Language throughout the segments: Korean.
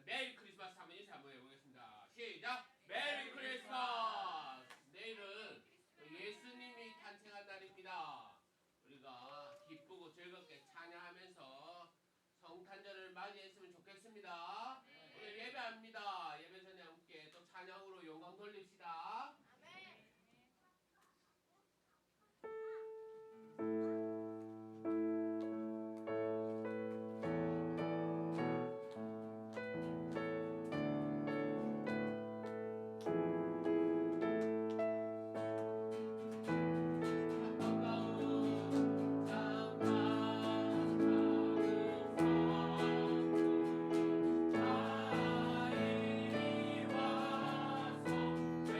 메리 크리스마스 한번 인사 한번 해보겠습니다. 시작! 메리 크리스마스! 내일은 예수님이 탄생한 날입니다. 우리가 기쁘고 즐겁게 찬양하면서 성탄절을 맞이했으면 좋겠습니다. 오늘 예배합니다. 예배 전에 함께 또 찬양으로 영광 돌립시다. 아멘. 내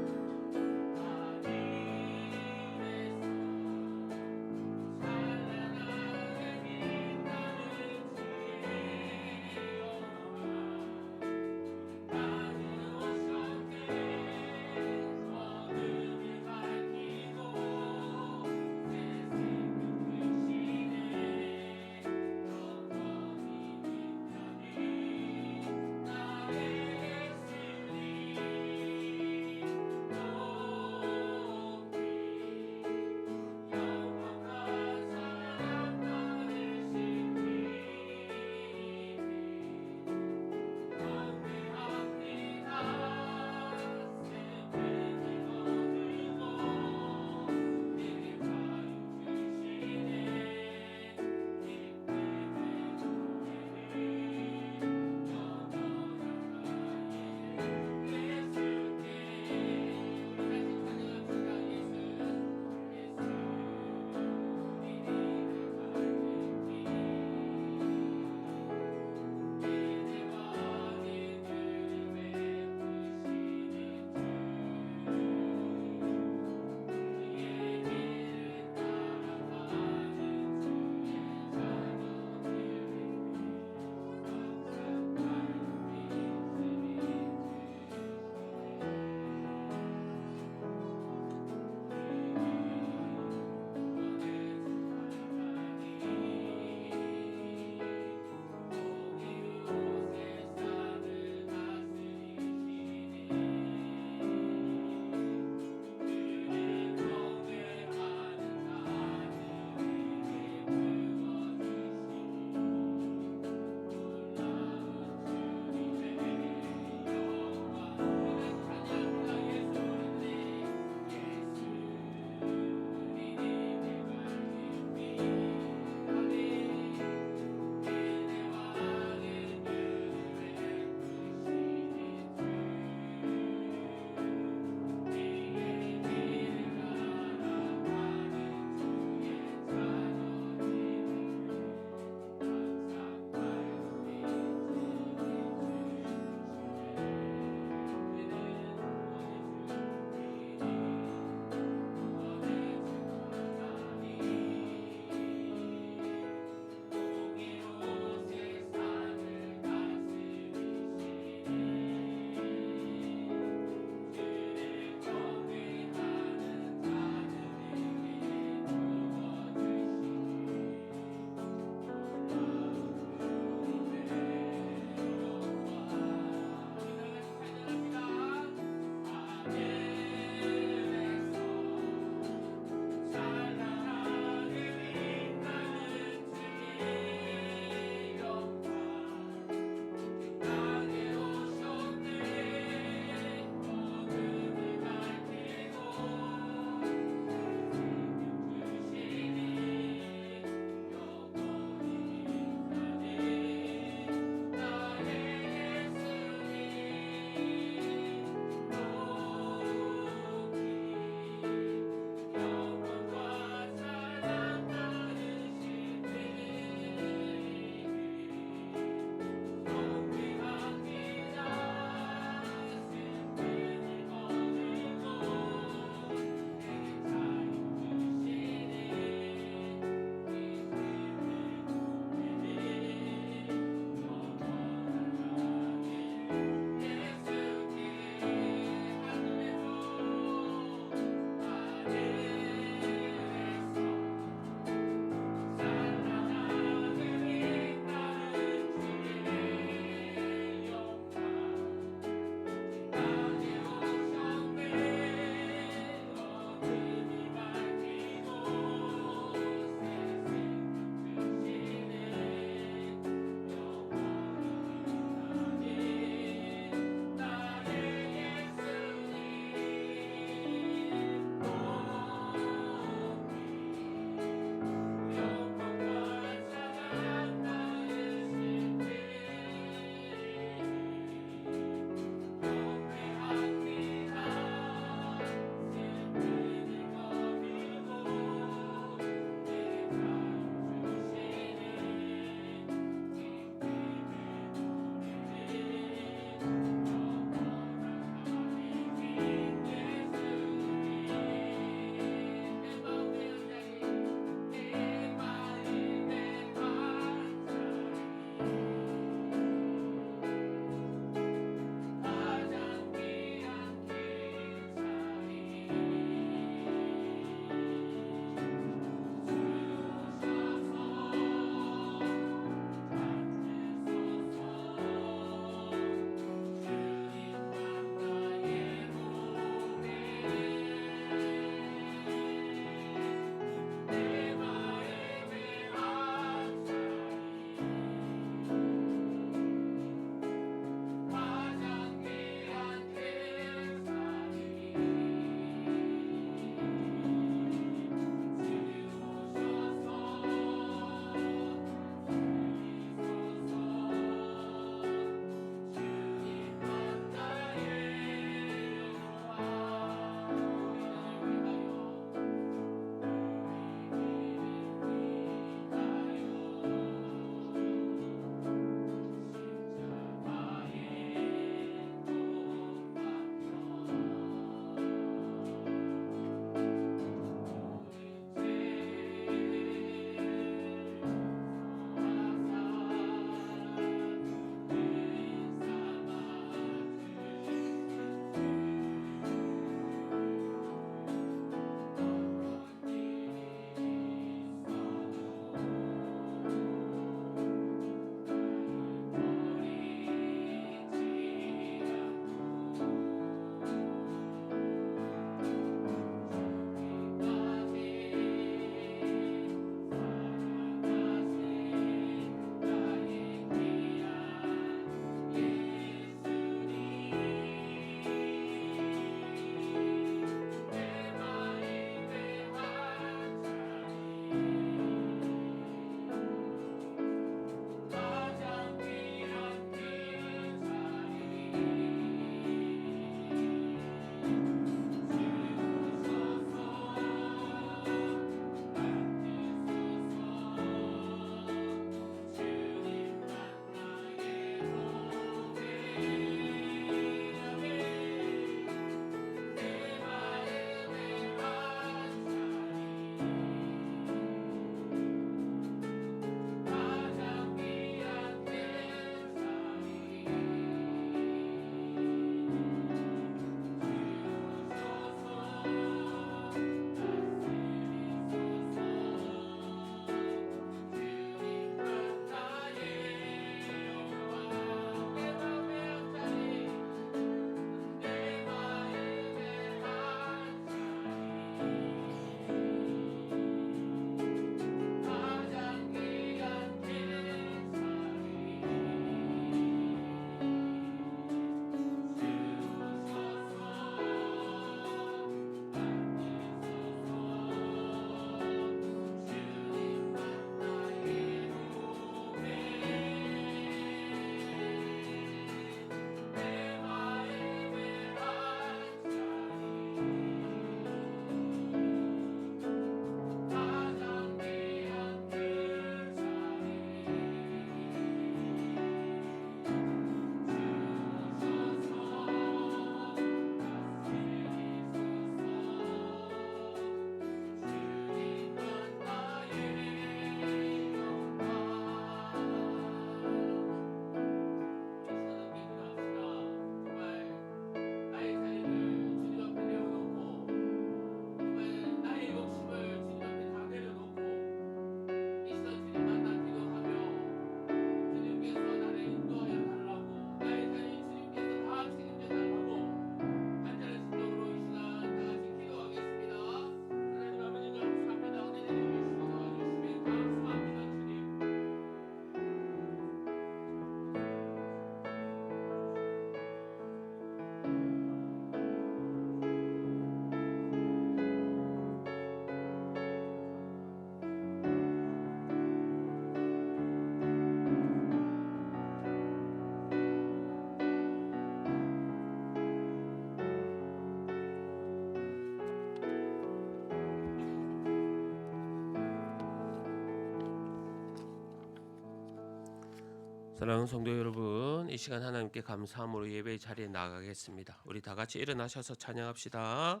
사랑하는 성도 여러분, 이 시간 하나님께 감사함으로 예배의 자리에 나가겠습니다. 우리 다 같이 일어나셔서 찬양합시다.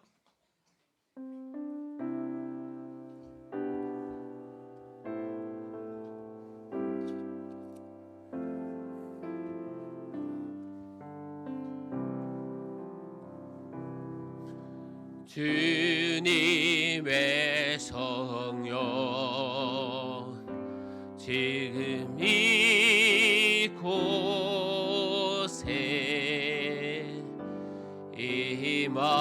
주님의 성령 지금 이곳에 임하소서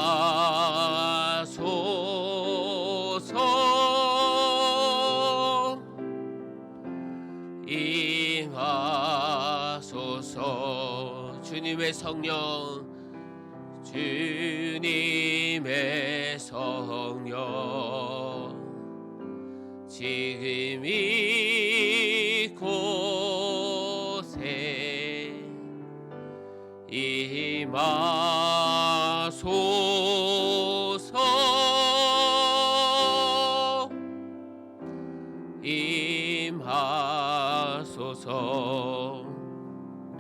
임하소서. 주님의 성령 주님의 성령 지금 이곳에 임하소서 임하소서.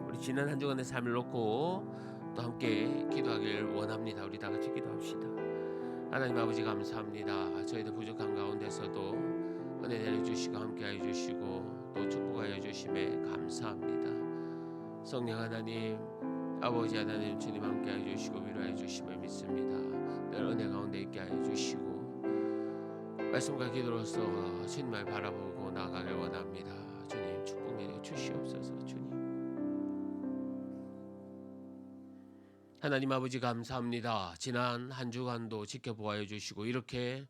우리 지난 한 주간의 삶을 놓고 또 함께 기도하길 원합니다. 우리 다 같이 기도합시다. 하나님 아버지 감사합니다. 저희들 부족한 가운데서도 은혜 내려주시고 함께하여 주시고 또 축복하여 주심에 감사합니다. 성령 하나님, 아버지 하나님, 주님 함께하여 주시고 위로하여 주심을 믿습니다. 늘 은혜 가운데 있게 하여 주시고 말씀과 기도로서 주님을 바라보고 나아가길 원합니다. 주님 축복 내려 주시옵소서. 주님 하나님 아버지 감사합니다. 지난 한 주간도 지켜보아 주시고 이렇게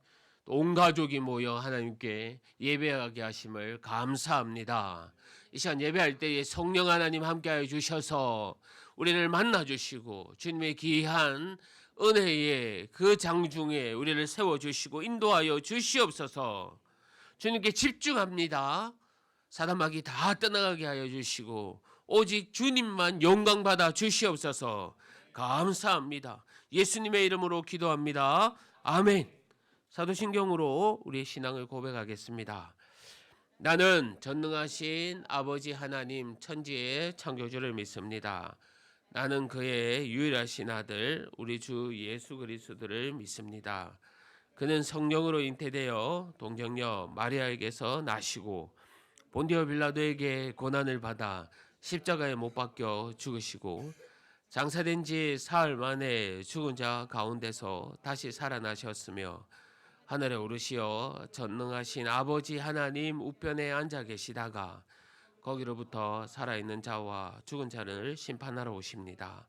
온 가족이 모여 하나님께 예배하게 하심을 감사합니다. 이 시간 예배할 때에 성령 하나님 함께하여 주셔서 우리를 만나 주시고 주님의 귀한 은혜의 그 장중에 우리를 세워주시고 인도하여 주시옵소서. 주님께 집중합니다. 사단마귀 다 떠나가게 하여 주시고 오직 주님만 영광받아 주시옵소서. 감사합니다. 예수님의 이름으로 기도합니다. 아멘. 사도신경으로 우리의 신앙을 고백하겠습니다. 나는 전능하신 아버지 하나님 천지의 창조주를 믿습니다. 나는 그의 유일하신 아들 우리 주 예수 그리스도를 믿습니다. 그는 성령으로 잉태되어 동정녀 마리아에게서 나시고 본디오 빌라도에게 고난을 받아 십자가에 못 박혀 죽으시고 장사된 지 사흘 만에 죽은 자 가운데서 다시 살아나셨으며 하늘에 오르시어 전능하신 아버지 하나님 우편에 앉아 계시다가 거기로부터 살아있는 자와 죽은 자를 심판하러 오십니다.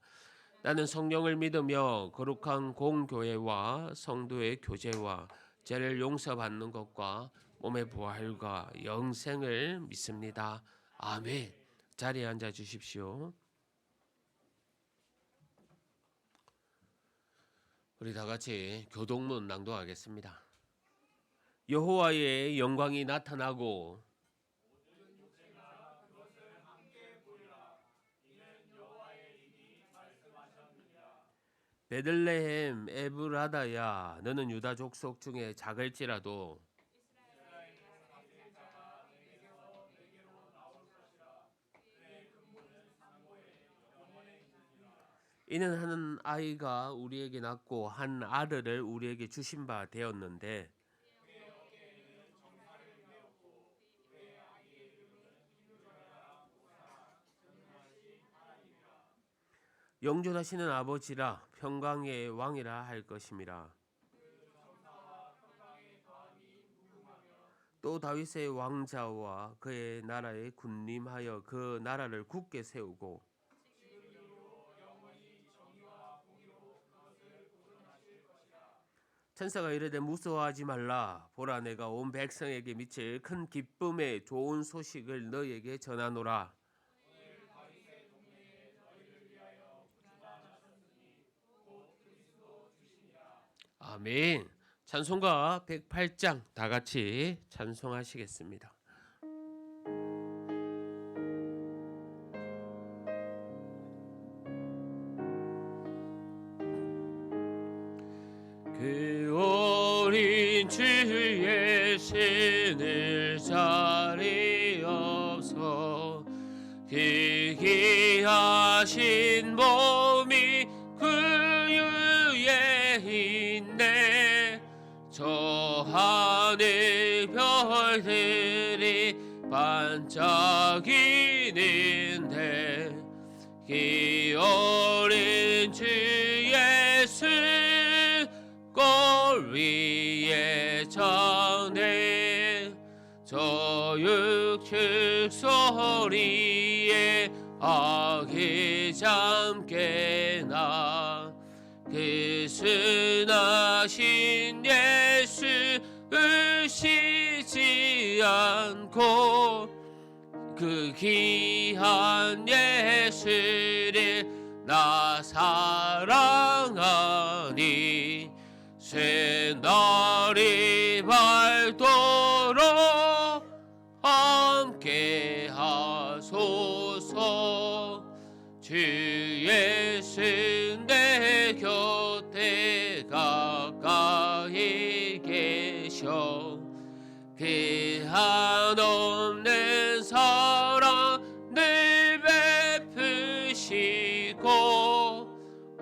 나는 성령을 믿으며 거룩한 공교회와 성도의 교제와 죄를 용서받는 것과 몸의 부활과 영생을 믿습니다. 아멘. 자리에 앉아 주십시오. 우리 다 같이 교동문 낭독하겠습니다. 여호와의 영광이 나타나고 베들레헴 에브라다야 너는 유다 족속 중에 작을지라도 이는 한 아이가 우리에게 낳고 한 아들을 우리에게 주신 바 되었는데 영존하시는 아버지라 평강의 왕이라 할 것임이라. 또 다윗의 왕자와 그의 나라에 군림하여 그 나라를 굳게 세우고 천사가 이르되 무서워하지 말라. 보라 내가 온 백성에게 미칠 큰 기쁨의 좋은 소식을 너희에게 전하노라. 아멘. 찬송가 108장 다 같이 찬송하시겠습니다. 그 어린 주의 신을 자리 없어 그 귀하신 몸이 그 위에 있네. 저 하늘 별들이 반짝이는데 기어린 주 예수 골 위에 전해 저 육축 소리에 아기 잠깨나 그 순하신 예수 의시지 않고 그 귀한 예수를 나 사랑하니 새날이 밝도록 함께 하소서. 주 예수 내 곁에 가까이 계셔 그 한없는 사랑을 베푸시고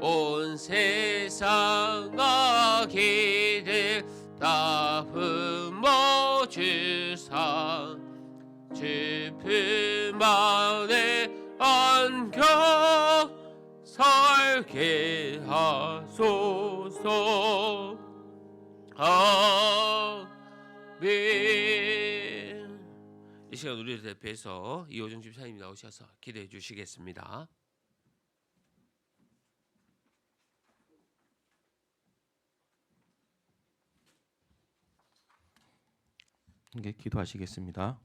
온 세상 아기들 다 품어주사 주 품 안에 안겨 살게 하소서. 아멘. 이 시간 우리를 대표해서 이호정 집사님이 나오셔서 기도해 주시겠습니다. 함께 기도하시겠습니다.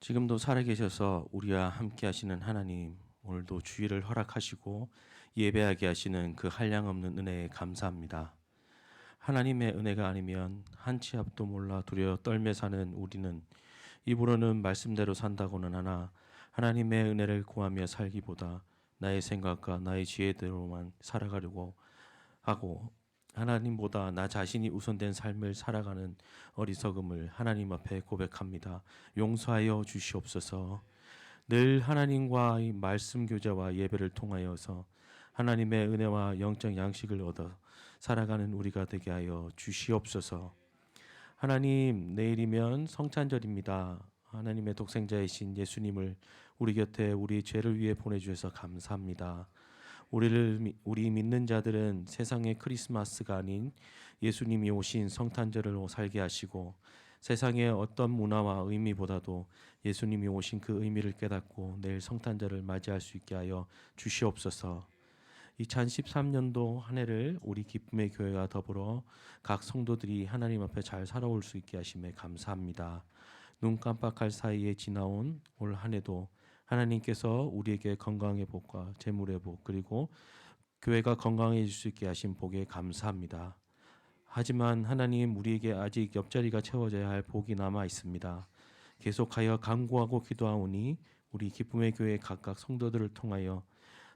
지금도 살아계셔서 우리와 함께 하시는 하나님, 오늘도 주의를 허락하시고 예배하게 하시는 그 한량없는 은혜에 감사합니다. 하나님의 은혜가 아니면 한 치 앞도 몰라 두려워 떨며 사는 우리는 입으로는 말씀대로 산다고는 하나 하나님의 은혜를 구하며 살기보다 나의 생각과 나의 지혜대로만 살아가려고 하고 하나님보다 나 자신이 우선된 삶을 살아가는 어리석음을 하나님 앞에 고백합니다. 용서하여 주시옵소서. 늘 하나님과의 말씀 교제와 예배를 통하여서 하나님의 은혜와 영적 양식을 얻어 살아가는 우리가 되게 하여 주시옵소서. 하나님, 내일이면 성찬절입니다. 하나님의 독생자이신 예수님을 우리 곁에 우리 죄를 위해 보내주셔서 감사합니다. 우리 믿는 자들은 세상의 크리스마스가 아닌 예수님이 오신 성탄절을 살게 하시고 세상의 어떤 문화와 의미보다도 예수님이 오신 그 의미를 깨닫고 내일 성탄절을 맞이할 수 있게 하여 주시옵소서. 2013년도 한 해를 우리 기쁨의 교회와 더불어 각 성도들이 하나님 앞에 잘 살아올 수 있게 하심에 감사합니다. 눈 깜빡할 사이에 지나온 올 한 해도 하나님께서 우리에게 건강의 복과 재물의 복 그리고 교회가 건강해질 수 있게 하신 복에 감사합니다. 하지만 하나님, 우리에게 아직 옆자리가 채워져야 할 복이 남아 있습니다. 계속하여 간구하고 기도하오니 우리 기쁨의 교회 각각 성도들을 통하여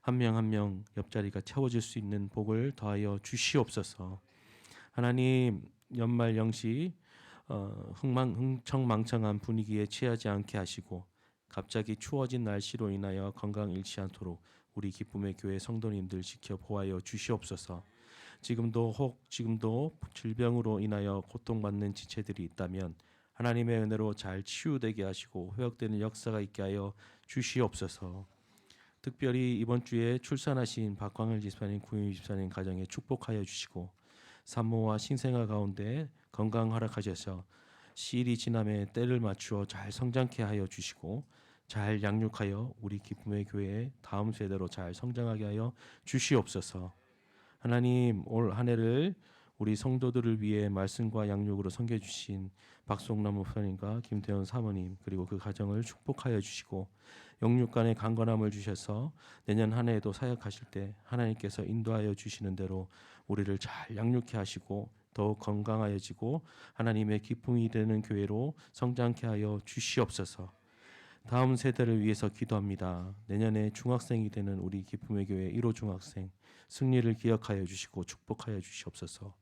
한 명 한 명 옆자리가 채워질 수 있는 복을 더하여 주시옵소서. 하나님, 연말 영시 흥청망청한 분위기에 취하지 않게 하시고 갑자기 추워진 날씨로 인하여 건강 잃지 않도록 우리 기쁨의 교회 성도님들 지켜 보호하여 주시옵소서. 지금도 질병으로 인하여 고통받는 지체들이 있다면 하나님의 은혜로 잘 치유되게 하시고 회복되는 역사가 있게 하여 주시옵소서. 특별히 이번 주에 출산하신 박광일 집사님, 구윤희 집사님 가정에 축복하여 주시고 산모와 신생아 가운데 건강 허락하셔서 시일이 지남에 때를 맞추어 잘 성장케 하여 주시고 잘 양육하여 우리 기쁨의 교회에 다음 세대로 잘 성장하게 하여 주시옵소서. 하나님, 올 한 해를 우리 성도들을 위해 말씀과 양육으로 섬겨주신 박송남 목사님과 김태현 사모님 그리고 그 가정을 축복하여 주시고 영육간의 강건함을 주셔서 내년 한 해에도 사역하실 때 하나님께서 인도하여 주시는 대로 우리를 잘 양육케 하시고 더욱 건강하여지고 하나님의 기쁨이 되는 교회로 성장케 하여 주시옵소서. 다음 세대를 위해서 기도합니다. 내년에 중학생이 되는 우리 기쁨의 교회 1호 중학생 승리를 기억하여 주시고 축복하여 주시옵소서.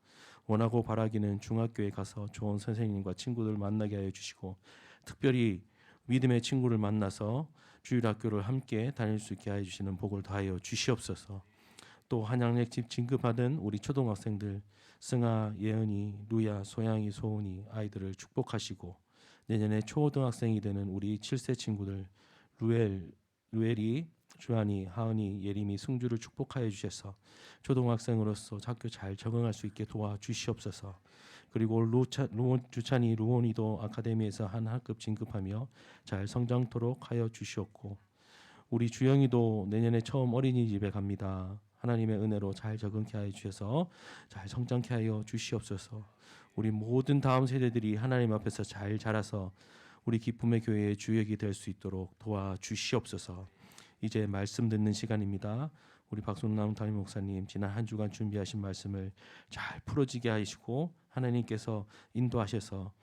원하고 바라기는 중학교에 가서 좋은 선생님과 친구들 만나게 하여 주시고 특별히 믿음의 친구를 만나서 주일학교를 함께 다닐 수 있게 해주시는 복을 더하여 주시옵소서. 또 한양역집 진급하던 우리 초등학생들 승아, 예은이, 루야, 소양이, 소은이 아이들을 축복하시고 내년에 초등학생이 되는 우리 7세 친구들 루엘이, 주한이, 하은이, 예림이, 승주를 축복하여 주셔서 초등학생으로서 학교 잘 적응할 수 있게 도와주시옵소서. 그리고 주찬이, 루온이도 아카데미에서 한 학급 진급하며 잘 성장토록 하여 주시옵고 우리 주영이도 내년에 처음 어린이집에 갑니다. 하나님의 은혜로 잘 적응케 하여 주셔서 잘 성장케 하여 주시옵소서. 우리 모든 다음 세대들이 하나님 앞에서 잘 자라서 우리 기쁨의 교회의 주역이 될 수 있도록 도와주시옵소서. 이제 말씀 듣는 시간입니다. 우리 박순남 담임 목사님 지난 한 주간 준비하신 말씀을 잘 풀어지게 하시고 하나님께서 인도하셔서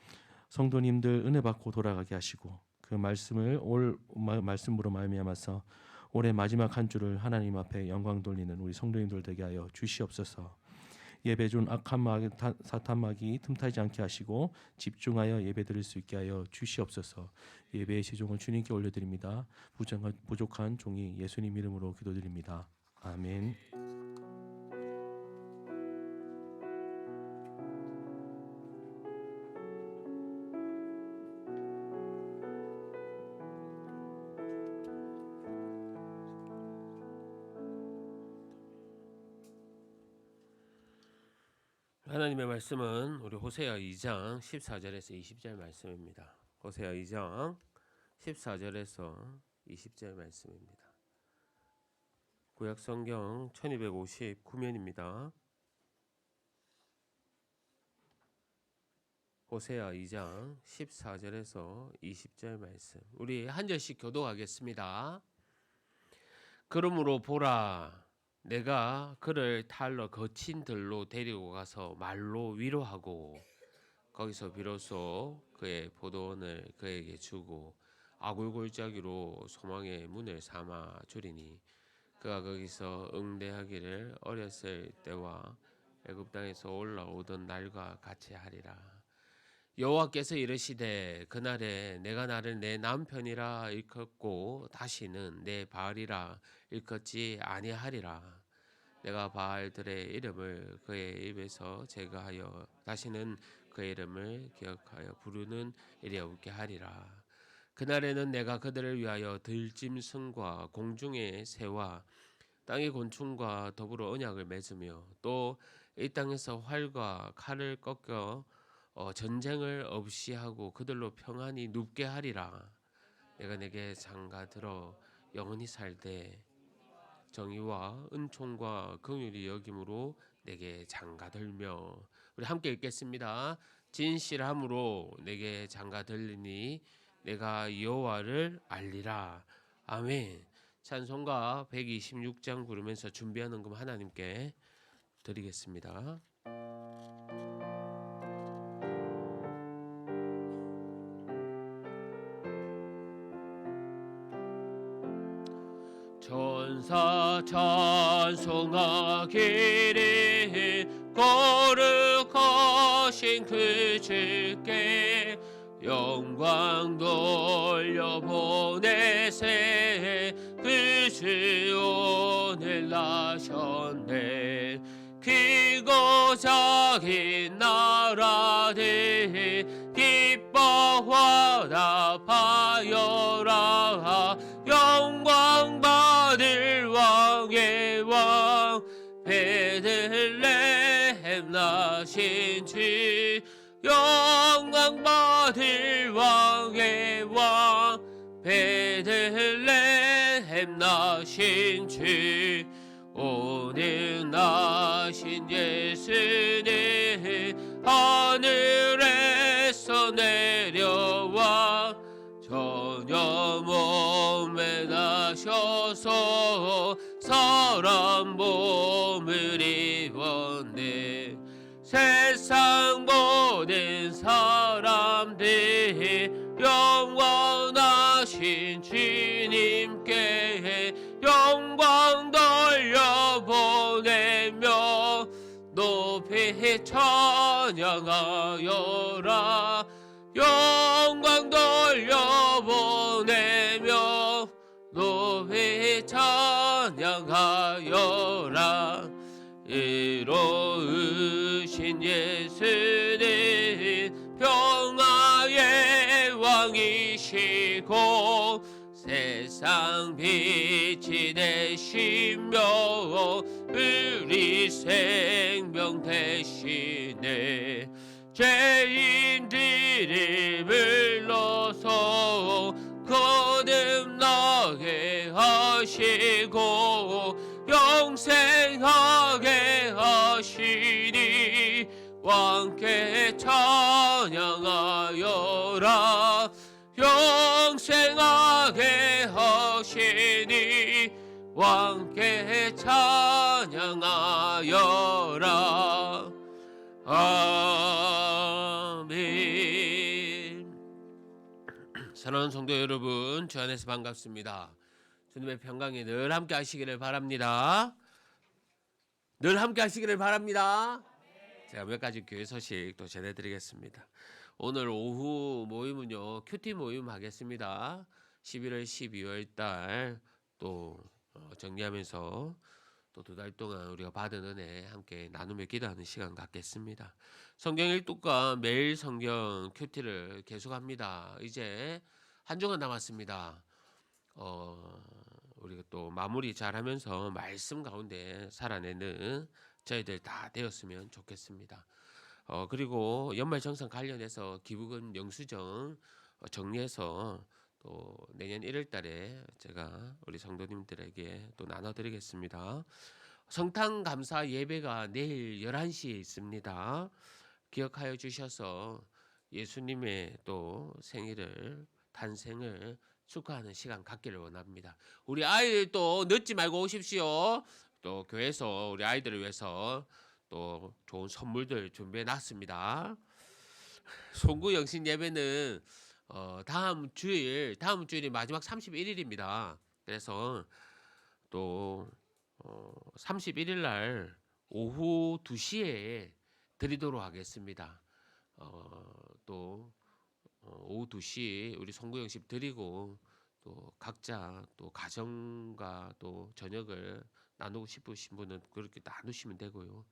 성도님들 은혜 받고 돌아가게 하시고 그 말씀을 말씀으로 말미암아서 올해 마지막 한 주를 하나님 앞에 영광 돌리는 우리 성도님들 되게 하여 주시옵소서. 예배 중 악한 사탄마귀 틈타지 않게 하시고 집중하여 예배 드릴 수 있게 하여 주시옵소서. 예배의 시종을 주님께 올려드립니다. 부족한 종이 예수님 이름으로 기도드립니다. 아멘. 하나님의 말씀은 우리 호세아 2장 14절에서 20절 말씀입니다. 호세아 2장 14절에서 20절 말씀입니다. 구약성경 1259면입니다. 호세아 2장 14절에서 20절 말씀 우리 한 절씩 교독하겠습니다. 그러므로 보라 내가 그를 탈러 거친 들로 데리고 가서 말로 위로하고 거기서 비로소 그의 포도원을 그에게 주고 아굴골짜기로 소망의 문을 삼아 주리니 그가 거기서 응대하기를 어렸을 때와 애굽 땅에서 올라오던 날과 같이 하리라. 여호와께서 이르시되 그날에 내가 나를 내 남편이라 일컫고 다시는 내 바알이라 일컫지 아니하리라. 내가 바알들의 이름을 그의 입에서 제거하여 다시는 그의 이름을 기억하여 부르는 일이 없게 하리라. 그날에는 내가 그들을 위하여 들짐승과 공중의 새와 땅의 곤충과 더불어 언약을 맺으며 또 이 땅에서 활과 칼을 꺾여 전쟁을 없이 하고 그들로 평안히 눕게 하리라. 내가 내게 장가들어 영원히 살되 정의와 은총과 긍휼이 여김으로 내게 장가들며 우리 함께 읽겠습니다. 진실함으로 내게 장가들리니 내가 여호와를 알리라. 아멘. 찬송가 126장 부르면서 준비하는 금 하나님께 드리겠습니다. 천사 찬송하기를 거룩하신 그 주께 영광 돌려보내세 그 주 오늘 나셨네. 크고 작은 나라들 기뻐 화답하여라. 영광 받을 왕의 왕 베들레헴 나신 주 영광 받을 왕의 왕 베들레헴 나신 주 오늘 나신 예수는 하늘에서 내려와 전혀 몸에 나셔서 사람 몸을 입었네. 세상 모든 사람들 영원하신 주님께 영광 돌려보내며 높이 찬양하여라. 영광 돌려보내며 높이 찬양하여라. 이로우신 예수는 평화의 왕이시고 세상 빛이 되시며 우리 생명 되시네. 죄인들이 불러서 거듭나게 하시고 영생하게 하시니 왕께 찬양하여라. 영생하게 하시니 왕께 찬양하여라. 아멘. 사랑하는 성도 여러분, 주 안에서 반갑습니다. 주님의 평강이 늘 함께 하시기를 바랍니다. 늘 함께 하시기를 바랍니다. 제가 몇 가지 교회 소식 또 전해드리겠습니다. 오늘 오후 모임은요, 큐티 모임 하겠습니다. 11월 12월 달 또 정리하면서 또 2달 동안 우리가 받은 은혜 함께 나누며 기도하는 시간 갖겠습니다. 성경 일독과 매일 성경 큐티를 계속합니다. 이제 한 주간 남았습니다. 우리가 또 마무리 잘하면서 말씀 가운데 살아내는 저희들 다 되었으면 좋겠습니다. 그리고 연말정산 관련해서 기부금 영수증 정리해서 또 내년 1월 달에 제가 우리 성도님들에게 또 나눠드리겠습니다. 성탄 감사 예배가 내일 11시에 있습니다. 기억하여 주셔서 예수님의 또 생일을, 탄생을 축하하는 시간 갖기를 원합니다. 우리 아이들 또 늦지 말고 오십시오. 또 교회에서 우리 아이들을 위해서 또 좋은 선물들 준비해 놨습니다. 송구 영신 예배는 다음 주일이 마지막 31일입니다. 그래서 또 31일 날 오후 2시에 드리도록 하겠습니다. 또 오후 2시 우리 송구 영신 드리고 또 각자 또 가정과 또 저녁을 나누고 싶으신 분은 그렇게 나누시면 되고요.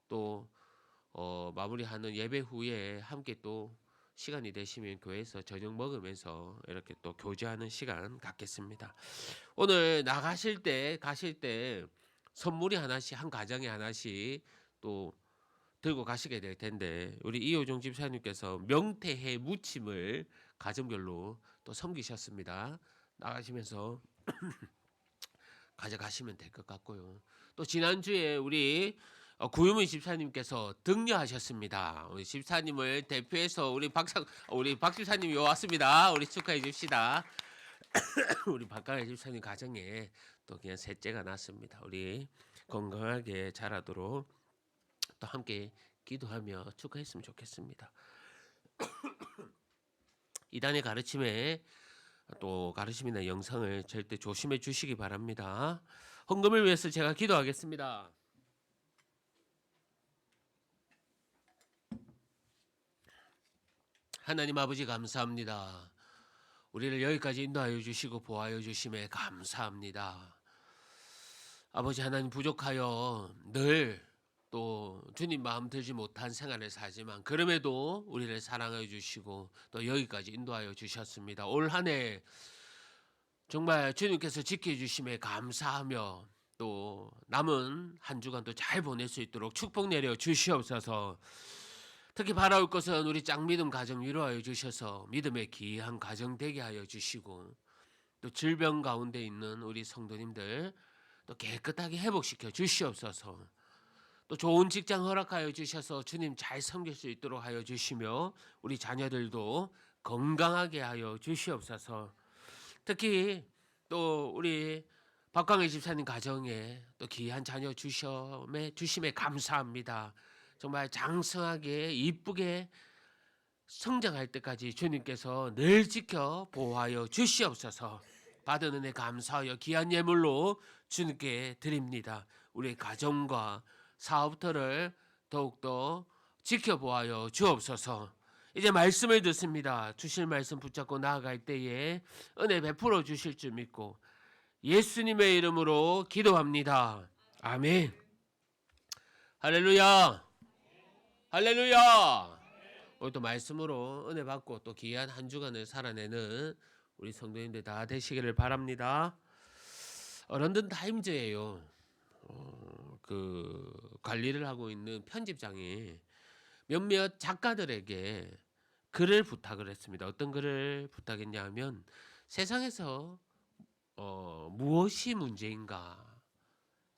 또 마무리하는 예배 후에 함께 또 시간이 되시면 교회에서 저녁 먹으면서 이렇게 또 교제하는 시간 갖겠습니다. 오늘 가실 때 선물이 하나씩, 한 가정에 하나씩 또 들고 가시게 될 텐데, 우리 이호종 집사님께서 명태회 무침을 가정별로 또 섬기셨습니다. 나가시면서 가져가시면 될 것 같고요. 또 지난주에 우리 구유문 집사님께서 등려하셨습니다. 우리 집사님을 대표해서 우리 박 집사님이 왔습니다. 우리 축하해 줍시다. 우리 박가래 집사님 가정에 또 그냥 셋째가 났습니다. 우리 건강하게 자라도록 또 함께 기도하며 축하했으면 좋겠습니다. 이단의 가르침에 또 가르침이나 영상을 절대 조심해 주시기 바랍니다. 헌금을 위해서 제가 기도하겠습니다. 하나님 아버지 감사합니다. 우리를 여기까지 인도하여 주시고 보호하여 주심에 감사합니다. 아버지 하나님, 부족하여 늘 또 주님 마음 들지 못한 생활을 살지만 그럼에도 우리를 사랑하여 주시고 또 여기까지 인도하여 주셨습니다. 올 한 해 정말 주님께서 지켜주심에 감사하며 또 남은 한 주간도 잘 보낼 수 있도록 축복 내려 주시옵소서. 특히 바라올 것은 우리 짱믿음 가정 위로하여 주셔서 믿음의 귀한 가정 되게 하여 주시고, 또 질병 가운데 있는 우리 성도님들 또 깨끗하게 회복시켜 주시옵소서. 또 좋은 직장 허락하여 주셔서 주님 잘 섬길 수 있도록 하여 주시며 우리 자녀들도 건강하게 하여 주시옵소서. 특히 또 우리 박광희 집사님 가정에 또 귀한 자녀 주심에 감사합니다. 정말 장성하게 이쁘게 성장할 때까지 주님께서 늘 지켜 보호하여 주시옵소서. 받은 은혜 감사하여 귀한 예물로 주님께 드립니다. 우리 가정과 사업터를 더욱더 지켜보아여 주옵소서. 이제 말씀을 듣습니다. 주실 말씀 붙잡고 나아갈 때에 은혜 베풀어 주실 줄 믿고 예수님의 이름으로 기도합니다. 아멘. 할렐루야. 할렐루야. 오늘 또 말씀으로 은혜 받고 또 귀한 한 주간을 살아내는 우리 성도님들 다 되시기를 바랍니다. 어른들은 다 힘져요. 그 관리를 하고 있는 편집장이 몇몇 작가들에게 글을 부탁을 했습니다. 어떤 글을 부탁했냐 하면 세상에서 무엇이 문제인가,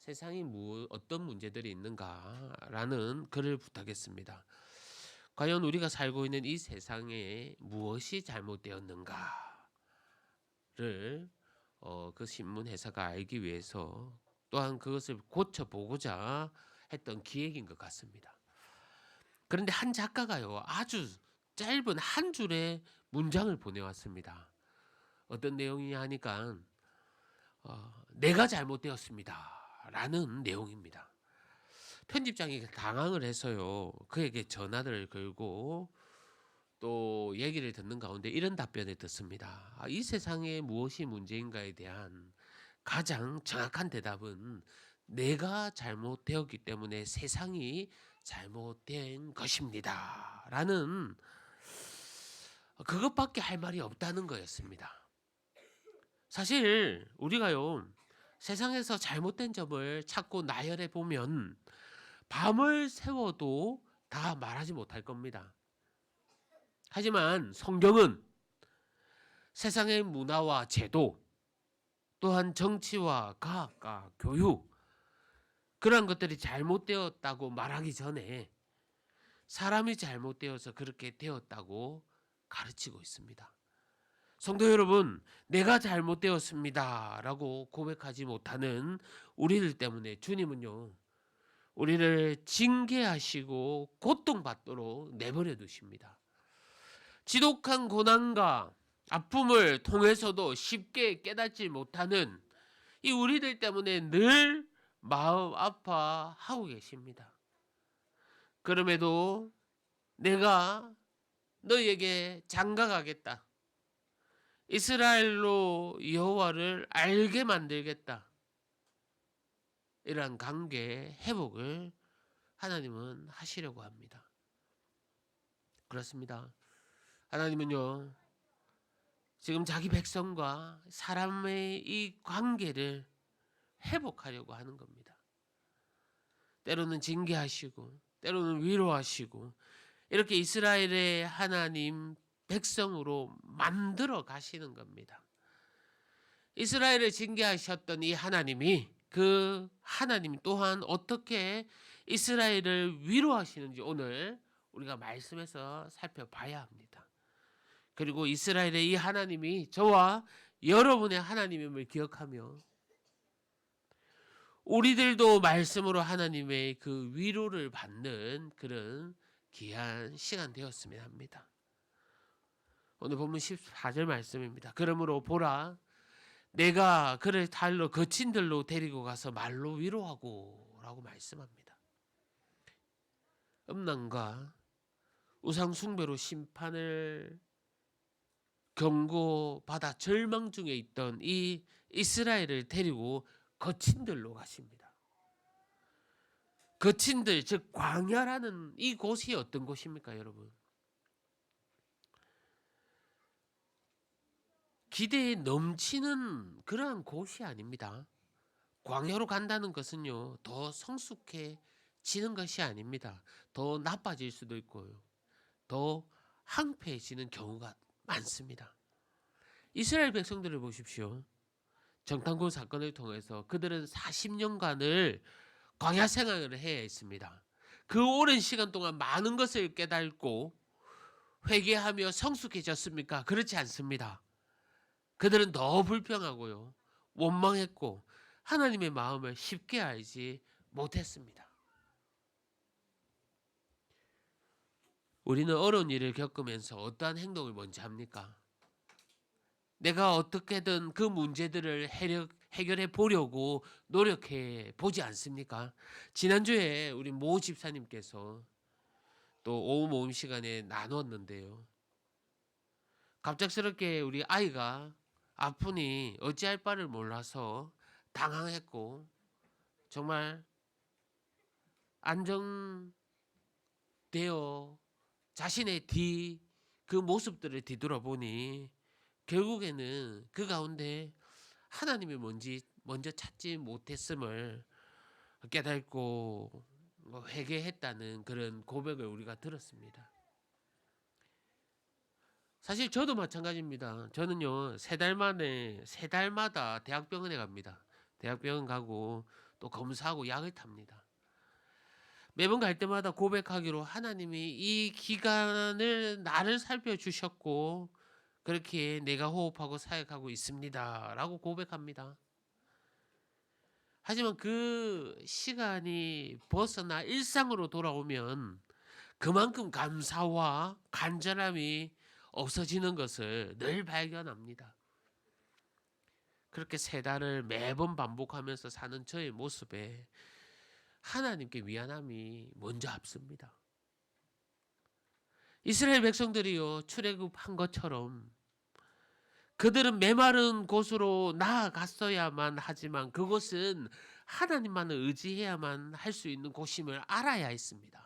세상에 어떤 문제들이 있는가라는 글을 부탁했습니다. 과연 우리가 살고 있는 이 세상에 무엇이 잘못되었는가를 그 신문 회사가 알기 위해서 또한 그것을 고쳐보고자 했던 기획인 것 같습니다. 그런데 한 작가가요, 아주 짧은 한 줄의 문장을 보내왔습니다. 어떤 내용이냐 하니까 내가 잘못되었습니다 라는 내용입니다. 편집장이 당황을 해서요, 그에게 전화를 걸고 또 얘기를 듣는 가운데 이런 답변을 듣습니다. 이 세상에 무엇이 문제인가에 대한 가장 정확한 대답은 내가 잘못되었기 때문에 세상이 잘못된 것입니다 라는, 그것밖에 할 말이 없다는 거였습니다. 사실 우리가요, 세상에서 잘못된 점을 찾고 나열해 보면 밤을 새워도 다 말하지 못할 겁니다. 하지만 성경은 세상의 문화와 제도, 또한 정치와 과학과 교육, 그런 것들이 잘못되었다고 말하기 전에 사람이 잘못되어서 그렇게 되었다고 가르치고 있습니다. 성도 여러분, 내가 잘못되었습니다 라고 고백하지 못하는 우리들 때문에 주님은요, 우리를 징계하시고 고통받도록 내버려 두십니다. 지독한 고난과 아픔을 통해서도 쉽게 깨닫지 못하는 이 우리들 때문에 늘 마음 아파하고 계십니다. 그럼에도 내가 너희에게 장가가겠다, 이스라엘로 여호와를 알게 만들겠다, 이러한 관계의 회복을 하나님은 하시려고 합니다. 그렇습니다. 하나님은요, 지금 자기 백성과 사람의 이 관계를 회복하려고 하는 겁니다. 때로는 징계하시고 때로는 위로하시고 이렇게 이스라엘의 하나님 백성으로 만들어 가시는 겁니다. 이스라엘을 징계하셨던 이 하나님이, 그 하나님 또한 어떻게 이스라엘을 위로하시는지 오늘 우리가 말씀에서 살펴봐야 합니다. 그리고 이스라엘의 이 하나님이 저와 여러분의 하나님임을 기억하며 우리들도 말씀으로 하나님의 그 위로를 받는 그런 귀한 시간 되었으면 합니다. 오늘 본문 14절 말씀입니다. 그러므로 보라, 내가 그를 달로 거친 들로 데리고 가서 말로 위로하고 라고 말씀합니다. 음란과 우상 숭배로 심판을 경고받아 절망 중에 있던 이 이스라엘을 데리고 거친 들로 가십니다. 거친 들, 즉 광야라는 이 곳이 어떤 곳입니까, 여러분? 기대에 넘치는 그러한 곳이 아닙니다. 광야로 간다는 것은요, 더 성숙해지는 것이 아닙니다. 더 나빠질 수도 있고요, 더 황폐해지는 경우가 많습니다. 이스라엘 백성들을 보십시오. 정탐꾼 사건을 통해서 그들은 40년간을 광야 생활을 해야 했습니다. 그 오랜 시간 동안 많은 것을 깨닫고 회개하며 성숙해졌습니까? 그렇지 않습니다. 그들은 더 불평하고요, 원망했고 하나님의 마음을 쉽게 알지 못했습니다. 우리는 어려운 일을 겪으면서 어떠한 행동을 먼저 합니까? 내가 어떻게든 그 문제들을 해결해 보려고 노력해 보지 않습니까? 지난주에 우리 모 집사님께서 또 오후 모임 시간에 나눴는데요, 갑작스럽게 우리 아이가 아프니 어찌할 바를 몰라서 당황했고 정말 안정되어 자신의 그 모습들을 뒤돌아보니 결국에는 그 가운데 하나님이 뭔지 먼저 찾지 못했음을 깨닫고 회개했다는 그런 고백을 우리가 들었습니다. 사실 저도 마찬가지입니다. 저는요, 세 달마다 대학병원에 갑니다. 대학병원 가고 또 검사하고 약을 탑니다. 매번 갈 때마다 고백하기로 하나님이 이 기간을 나를 살펴주셨고 그렇게 내가 호흡하고 사역하고 있습니다. 라고 고백합니다. 하지만 그 시간이 벗어나 일상으로 돌아오면 그만큼 감사와 간절함이 없어지는 것을 늘 발견합니다. 그렇게 세 달을 매번 반복하면서 사는 저의 모습에 하나님께 미안함이 먼저 앞섭니다. 이스라엘 백성들이요, 출애굽한 것처럼 그들은 메마른 곳으로 나아갔어야만 하지만 그곳은 하나님만을 의지해야만 할 수 있는 곳임을 알아야 했습니다.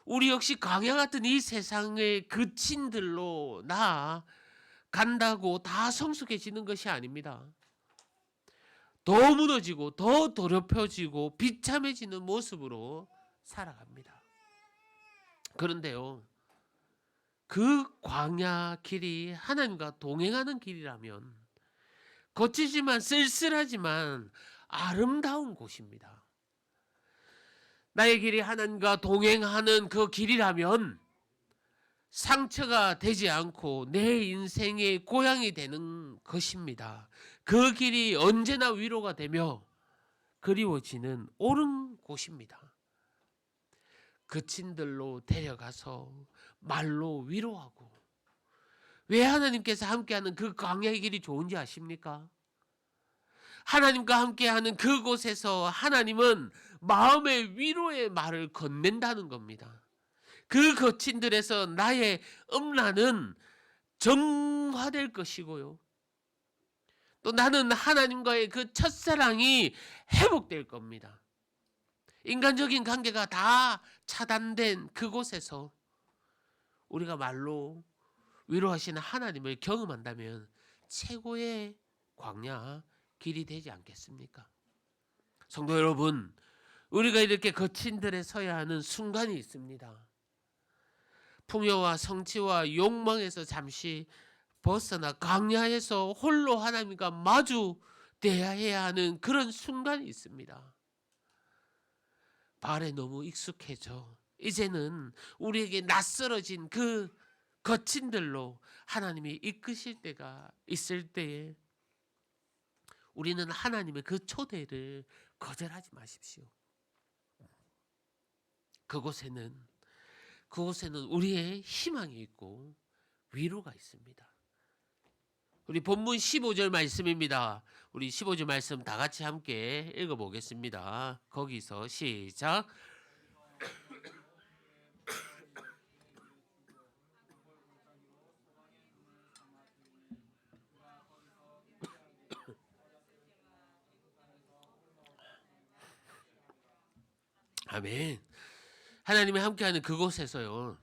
우리 역시 광야 같은 이 세상의 그친들로 나아간다고 다 성숙해지는 것이 아닙니다. 더 무너지고 더 더럽혀지고 비참해지는 모습으로 살아갑니다. 그런데요, 그 광야 길이 하나님과 동행하는 길이라면 거치지만 쓸쓸하지만 아름다운 곳입니다. 나의 길이 하나님과 동행하는 그 길이라면 상처가 되지 않고 내 인생의 고향이 되는 것입니다. 그 길이 언제나 위로가 되며 그리워지는 옳은 곳입니다. 그친들로 데려가서 말로 위로하고, 왜 하나님께서 함께하는 그 광야의 길이 좋은지 아십니까? 하나님과 함께하는 그곳에서 하나님은 마음의 위로의 말을 건넨다는 겁니다. 그 거친들에서 나의 음란은 정화될 것이고요, 또 나는 하나님과의 그 첫사랑이 회복될 겁니다. 인간적인 관계가 다 차단된 그곳에서 우리가 말로 위로하시는 하나님을 경험한다면 최고의 광야 길이 되지 않겠습니까? 성도 여러분, 우리가 이렇게 거친들에 서야 하는 순간이 있습니다. 풍요와 성취와 욕망에서 잠시 벗어나 광야에서 홀로 하나님과 마주대야 해야 하는 그런 순간이 있습니다. 발에 너무 익숙해져 이제는 우리에게 낯설어진 그 거친들로 하나님이 이끄실 때가 있을 때에 우리는 하나님의 그 초대를 거절하지 마십시오. 그곳에는 우리의 희망이 있고 위로가 있습니다. 우리 본문 15절 말씀입니다. 우리 15절 말씀 다 같이 함께 읽어보겠습니다. 거기서 시작. 아멘. 하나님이 함께하는 그곳에서요,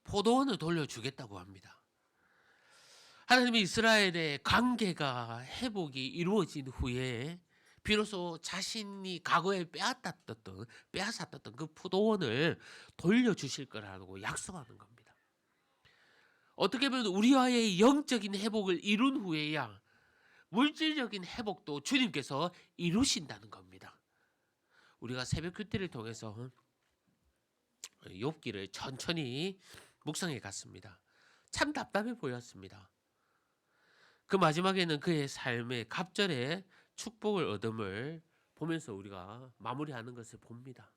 포도원을 돌려주겠다고 합니다. 하나님이 이스라엘의 관계가 회복이 이루어진 후에 비로소 자신이 과거에 빼앗았던 그 포도원을 돌려주실 거라고 약속하는 겁니다. 어떻게 보면 우리와의 영적인 회복을 이룬 후에야 물질적인 회복도 주님께서 이루신다는 겁니다. 우리가 새벽 큐티를 통해서 욥기를 천천히 묵상해 갔습니다. 참 답답해 보였습니다. 그 마지막에는 그의 삶의 갑절의 축복을 얻음을 보면서 우리가 마무리하는 것을 봅니다.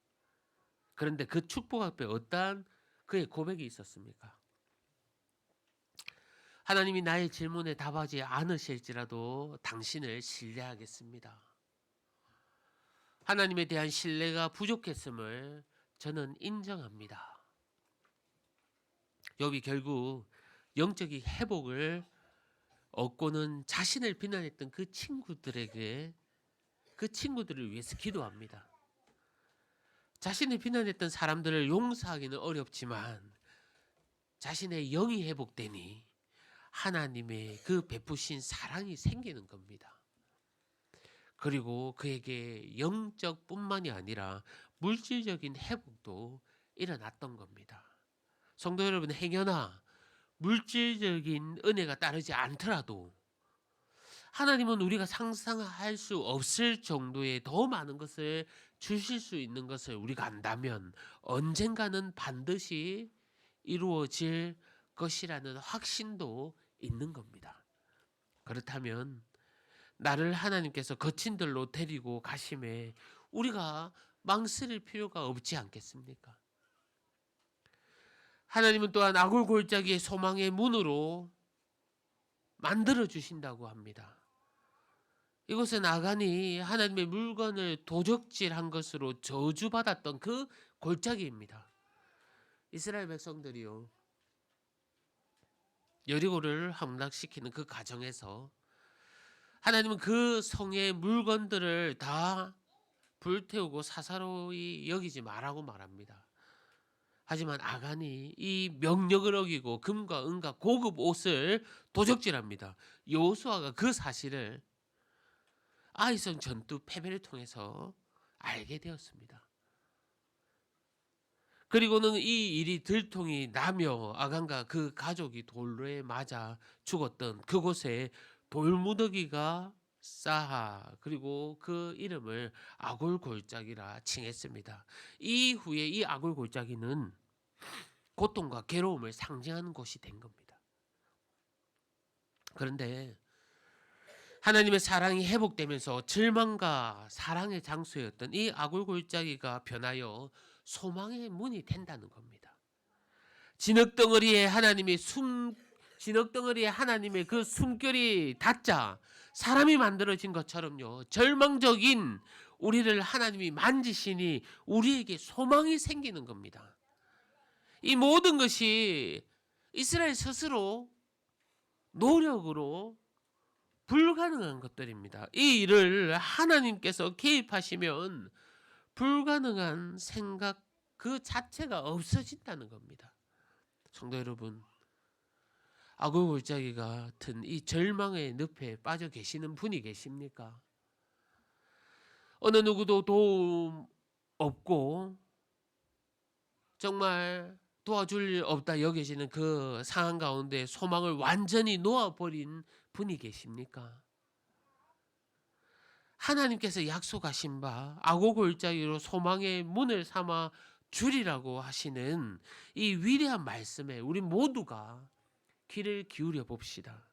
그런데 그 축복 앞에 어떠한 그의 고백이 있었습니까? 하나님이 나의 질문에 답하지 않으실지라도 당신을 신뢰하겠습니다. 하나님에 대한 신뢰가 부족했음을 저는 인정합니다. 욥이 결국 영적인 회복을 얻고는 자신을 비난했던 그 친구들을 위해서 기도합니다. 자신을 비난했던 사람들을 용서하기는 어렵지만 자신의 영이 회복되니 하나님의 그 베푸신 사랑이 생기는 겁니다. 그리고 그에게 영적뿐만이 아니라 물질적인 회복도 일어났던 겁니다. 성도 여러분, 행여나 물질적인 은혜가 따르지 않더라도 하나님은 우리가 상상할 수 없을 정도의 더 많은 것을 주실 수 있는 것을 우리가 안다면 언젠가는 반드시 이루어질 것이라는 확신도 있는 겁니다. 그렇다면 나를 하나님께서 거친 들로 데리고 가심에 우리가 망설일 필요가 없지 않겠습니까? 하나님은 또한 아골골짜기의 소망의 문으로 만들어 주신다고 합니다. 이곳은 아간이 하나님의 물건을 도적질한 것으로 저주받았던 그 골짜기입니다. 이스라엘 백성들이요, 여리고를 함락시키는 그 과정에서 하나님은 그 성의 물건들을 다 불태우고 사사로이 여기지 말라고 말합니다. 하지만 아간이 이 명령을 어기고 금과 은과 고급 옷을 도적질합니다. 여호수아가 그 사실을 아이성 전투 패배를 통해서 알게 되었습니다. 그리고는 이 일이 들통이 나며 아간과 그 가족이 돌로에 맞아 죽었던 그곳에 돌무더기가 쌓아, 그리고 그 이름을 아골골짜기라 칭했습니다. 이후에 이 아골골짜기는 고통과 괴로움을 상징하는 곳이 된 겁니다. 그런데 하나님의 사랑이 회복되면서 절망과 사랑의 장소였던 이 아골골짜기가 변하여 소망의 문이 된다는 겁니다. 진흙덩어리에 하나님의 그 숨결이 닿자 사람이 만들어진 것처럼요, 절망적인 우리를 하나님이 만지시니 우리에게 소망이 생기는 겁니다. 이 모든 것이 이스라엘 스스로 노력으로 불가능한 것들입니다. 이 일을 하나님께서 개입하시면 불가능한 생각 그 자체가 없어진다는 겁니다. 성도 여러분, 아골골짜기 같은 이 절망의 늪에 빠져 계시는 분이 계십니까? 어느 누구도 도움 없고 정말 도와줄 일 없다 여기시는 그 상황 가운데 소망을 완전히 놓아버린 분이 계십니까? 하나님께서 약속하신 바 아골골짜기로 소망의 문을 삼아 주리라고 하시는 이 위대한 말씀에 우리 모두가 귀를 기울여 봅시다.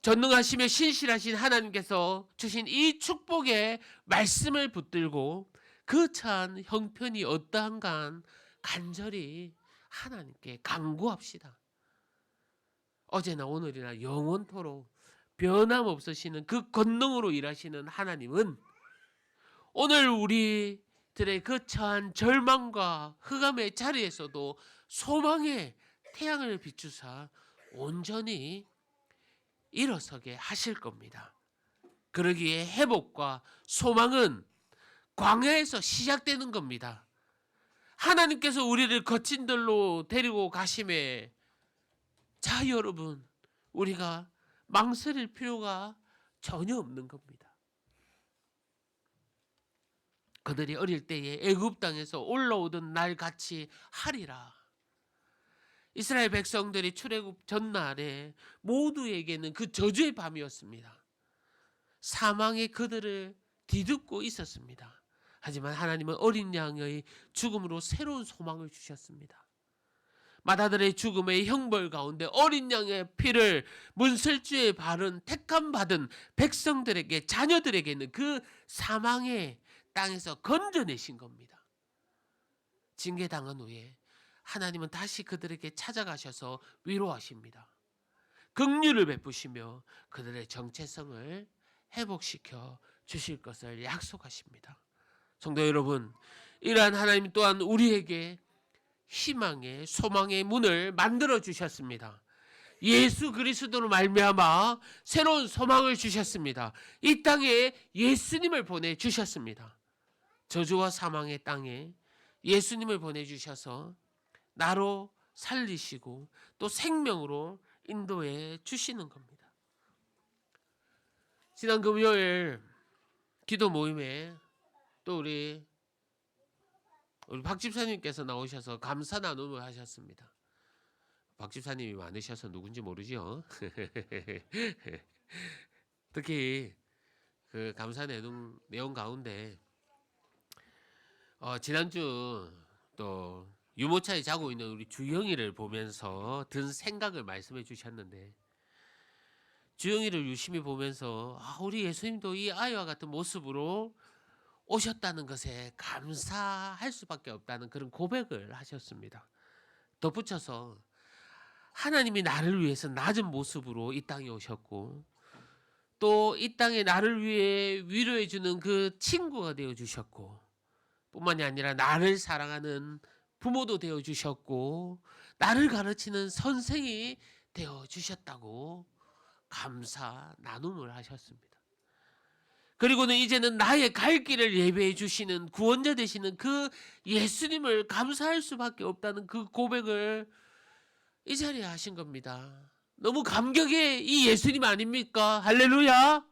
전능하시며 신실하신 하나님께서 주신 이 축복의 말씀을 붙들고 그 처한 형편이 어떠한가 간절히 하나님께 간구합시다. 어제나 오늘이나 영원토록 변함없으시는 그 권능으로 일하시는 하나님은 오늘 우리들의 그 처한 절망과 흑암의 자리에서도 소망의 태양을 비추사 온전히 일어서게 하실 겁니다. 그러기에 회복과 소망은 광야에서 시작되는 겁니다. 하나님께서 우리를 거친 들로 데리고 가심에 자 여러분, 우리가 망설일 필요가 전혀 없는 겁니다. 그들이 어릴 때에 애굽 땅에서 올라오던 날 같이 하리라. 이스라엘 백성들이 출애굽 전날에 모두에게는 그 저주의 밤이었습니다. 사망의 그들을 뒤덮고 있었습니다. 하지만 하나님은 어린 양의 죽음으로 새로운 소망을 주셨습니다. 마다들의 죽음의 형벌 가운데 어린 양의 피를 문설주에 바른 택함 받은 백성들에게, 자녀들에게는 그 사망의 땅에서 건져내신 겁니다. 징계당한 후에 하나님은 다시 그들에게 찾아가셔서 위로하십니다. 긍휼을 베푸시며 그들의 정체성을 회복시켜 주실 것을 약속하십니다. 성도 여러분, 이러한 하나님 또한 우리에게 희망의 소망의 문을 만들어 주셨습니다. 예수 그리스도로 말미암아 새로운 소망을 주셨습니다. 이 땅에 예수님을 보내주셨습니다. 저주와 사망의 땅에 예수님을 보내주셔서 나로 살리시고 또 생명으로 인도해 주시는 겁니다. 지난 금요일 기도 모임에 또 우리 박 집사님께서 나오셔서 감사 나눔을 하셨습니다. 박 집사님이 많으셔서 누군지 모르죠. 특히 그 감사 내용 가운데 지난주 또 유모차에 자고 있는 우리 주영이를 보면서 든 생각을 말씀해 주셨는데, 주영이를 유심히 보면서 우리 예수님도 이 아이와 같은 모습으로 오셨다는 것에 감사할 수밖에 없다는 그런 고백을 하셨습니다. 덧붙여서 하나님이 나를 위해서 낮은 모습으로 이 땅에 오셨고 또 이 땅에 나를 위해 위로해 주는 그 친구가 되어 주셨고 뿐만이 아니라 나를 사랑하는 부모도 되어 주셨고 나를 가르치는 선생이 되어 주셨다고 감사 나눔을 하셨습니다. 그리고는 이제는 나의 갈 길을 예배해 주시는 구원자 되시는 그 예수님을 감사할 수밖에 없다는 그 고백을 이 자리에 하신 겁니다. 너무 감격의 이 예수님 아닙니까? 할렐루야.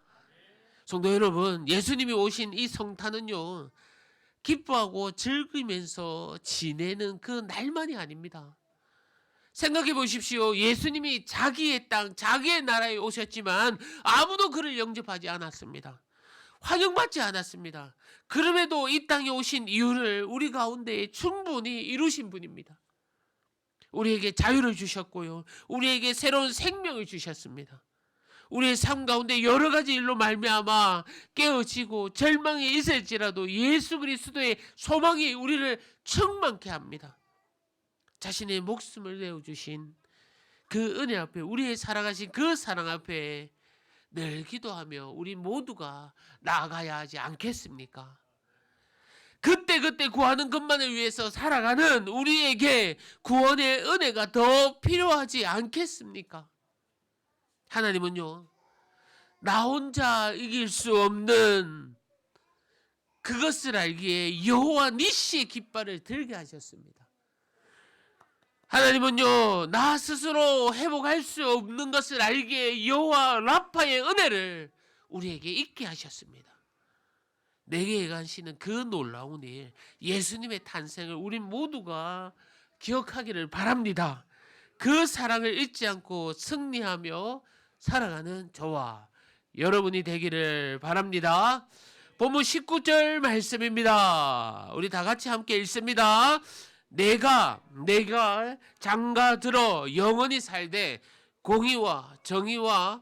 성도 여러분, 예수님이 오신 이 성탄은요, 기뻐하고 즐기면서 지내는 그 날만이 아닙니다. 생각해 보십시오. 예수님이 자기의 땅, 자기의 나라에 오셨지만 아무도 그를 영접하지 않았습니다. 환영받지 않았습니다. 그럼에도 이 땅에 오신 이유를 우리 가운데 충분히 이루신 분입니다. 우리에게 자유를 주셨고요, 우리에게 새로운 생명을 주셨습니다. 우리의 삶 가운데 여러 가지 일로 말미암아 깨어지고 절망에 있을지라도 예수 그리스도의 소망이 우리를 충만케 합니다. 자신의 목숨을 내어주신 그 은혜 앞에, 우리의 살아가신 그 사랑 앞에 늘 기도하며 우리 모두가 나아가야 하지 않겠습니까? 그때 구하는 것만을 위해서 살아가는 우리에게 구원의 은혜가 더 필요하지 않겠습니까? 하나님은요, 나 혼자 이길 수 없는 그것을 알기에 여호와 니시의 깃발을 들게 하셨습니다. 하나님은요, 나 스스로 회복할 수 없는 것을 알기에 여호와 라파의 은혜를 우리에게 있게 하셨습니다. 내게 행하시는 그 놀라운 일, 예수님의 탄생을 우리 모두가 기억하기를 바랍니다. 그 사랑을 잊지 않고 승리하며 살아가는 저와 여러분이 되기를 바랍니다. 본문 19절 말씀입니다. 우리 다 같이 함께 읽습니다. 내가 장가 들어 영원히 살되 공의와 정의와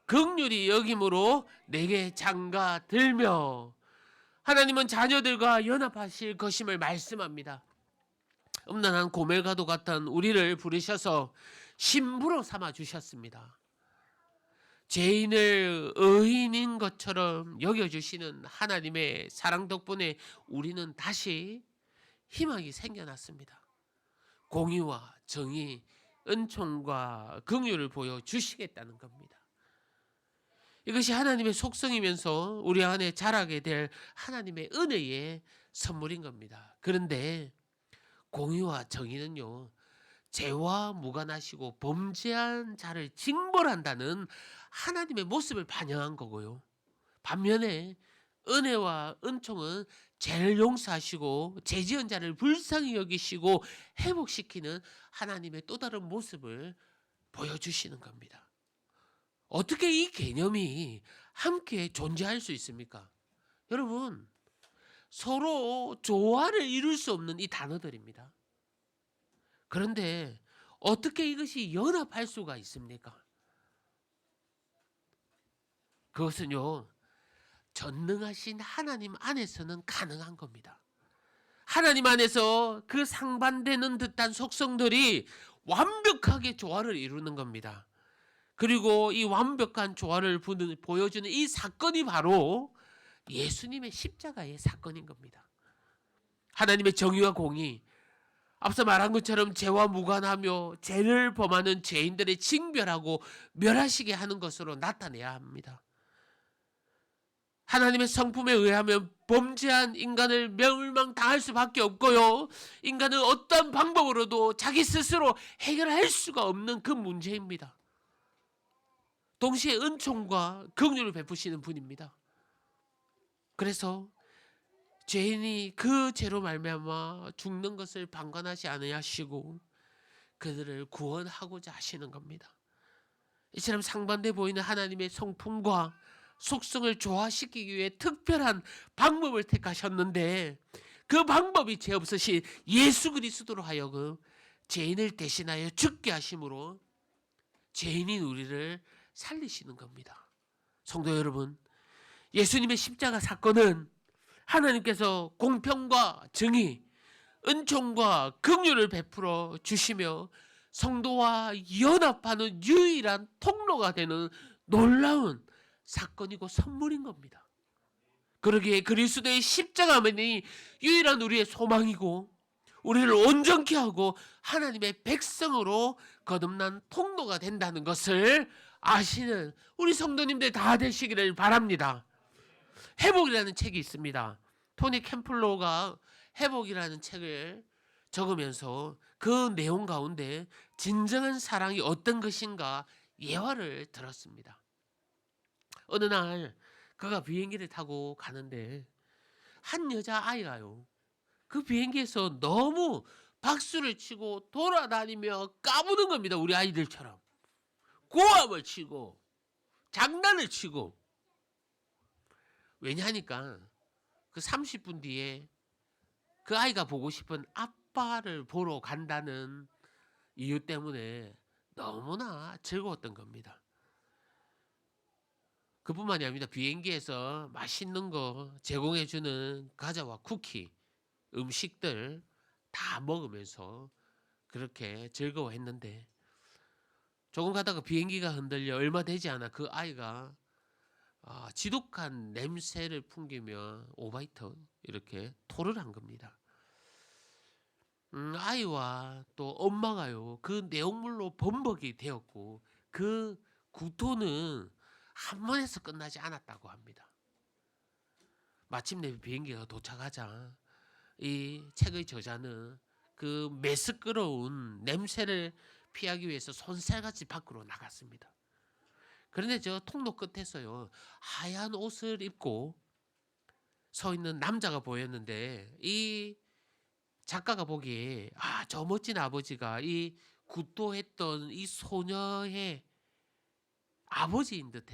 긍휼이 여김으로 내게 장가 들며. 하나님은 자녀들과 연합하실 것임을 말씀합니다. 음란한 고멜과도 같은 우리를 부르셔서 신부로 삼아 주셨습니다. 죄인을 의인인 것처럼 여겨주시는 하나님의 사랑 덕분에 우리는 다시 희망이 생겨났습니다. 공의와 정의, 은총과 긍휼을 보여주시겠다는 겁니다. 이것이 하나님의 속성이면서 우리 안에 자라게 될 하나님의 은혜의 선물인 겁니다. 그런데 공의와 정의는요, 죄와 무관하시고 범죄한 자를 징벌한다는 하나님의 모습을 반영한 거고요. 반면에 은혜와 은총은 죄를 용서하시고 죄 지은 자를 불쌍히 여기시고 회복시키는 하나님의 또 다른 모습을 보여주시는 겁니다. 어떻게 이 개념이 함께 존재할 수 있습니까? 여러분, 서로 조화를 이룰 수 없는 이 단어들입니다. 그런데 어떻게 이것이 연합할 수가 있습니까? 그것은요, 전능하신 하나님 안에서는 가능한 겁니다. 하나님 안에서 그 상반되는 듯한 속성들이 완벽하게 조화를 이루는 겁니다. 그리고 이 완벽한 조화를 보여주는 이 사건이 바로 예수님의 십자가의 사건인 겁니다. 하나님의 정의와 공의, 앞서 말한 것처럼 죄와 무관하며 죄를 범하는 죄인들의 징별하고 멸하시게 하는 것으로 나타내야 합니다. 하나님의 성품에 의하면 범죄한 인간을 멸망당할 수밖에 없고요. 인간은 어떤 방법으로도 자기 스스로 해결할 수가 없는 그 문제입니다. 동시에 은총과 긍휼을 베푸시는 분입니다. 그래서 죄인이 그 죄로 말미암아 죽는 것을 방관하지 아니하시고 그들을 구원하고자 하시는 겁니다. 이처럼 상반돼 보이는 하나님의 성품과 속성을 조화시키기 위해 특별한 방법을 택하셨는데 그 방법이 죄 없으신 예수 그리스도로 하여금 죄인을 대신하여 죽게 하심으로 죄인인 우리를 살리시는 겁니다. 성도 여러분, 예수님의 십자가 사건은 하나님께서 공평과 정의, 은총과 긍휼을 베풀어 주시며 성도와 연합하는 유일한 통로가 되는 놀라운 사건이고 선물인 겁니다. 그러기에 그리스도의 십자가만이 유일한 우리의 소망이고 우리를 온전케 하고 하나님의 백성으로 거듭난 통로가 된다는 것을 아시는 우리 성도님들 다 되시기를 바랍니다. 회복이라는 책이 있습니다. 토니 캠플러가 회복이라는 책을 적으면서 그 내용 가운데 진정한 사랑이 어떤 것인가 예화를 들었습니다. 어느 날 그가 비행기를 타고 가는데 한 여자아이가요, 그 비행기에서 너무 박수를 치고 돌아다니며 까부는 겁니다. 우리 아이들처럼 고함을 치고 장난을 치고. 왜냐하니까 그 30분 뒤에 그 아이가 보고 싶은 아빠를 보러 간다는 이유 때문에 너무나 즐거웠던 겁니다. 그뿐만이 아닙니다. 비행기에서 맛있는 거 제공해주는 과자와 쿠키, 음식들 다 먹으면서 그렇게 즐거워했는데 조금 가다가 비행기가 흔들려 얼마 되지 않아 그 아이가 지독한 냄새를 풍기며 오바이트 이렇게 토를 한 겁니다. 아이와 또 엄마가요, 그 내용물로 범벅이 되었고 그 구토는 한 번에서 끝나지 않았다고 합니다. 마침내 비행기가 도착하자 이 책의 저자는 그 매스끄러운 냄새를 피하기 위해서 손살같이 밖으로 나갔습니다. 그런데 저 통로 끝에서요, 하얀 옷을 입고 서 있는 남자가 보였는데 이 작가가 보기에 저 멋진 아버지가 이 구토했던 이 소녀의 아버지인 듯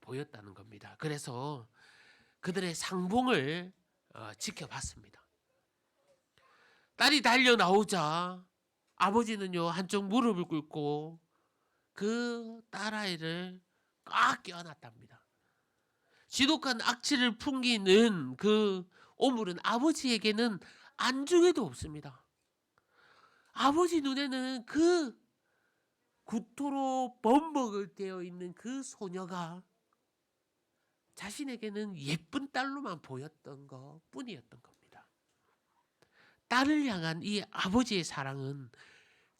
보였다는 겁니다. 그래서 그들의 상봉을 지켜봤습니다. 딸이 달려 나오자 아버지는요, 한쪽 무릎을 꿇고 그 딸아이를 꽉 껴안았답니다. 지독한 악취를 풍기는 그 오물은 아버지에게는 안중에도 없습니다. 아버지 눈에는 그 구토로 범벅을 되어 있는 그 소녀가 자신에게는 예쁜 딸로만 보였던 것 뿐이었던 겁니다. 딸을 향한 이 아버지의 사랑은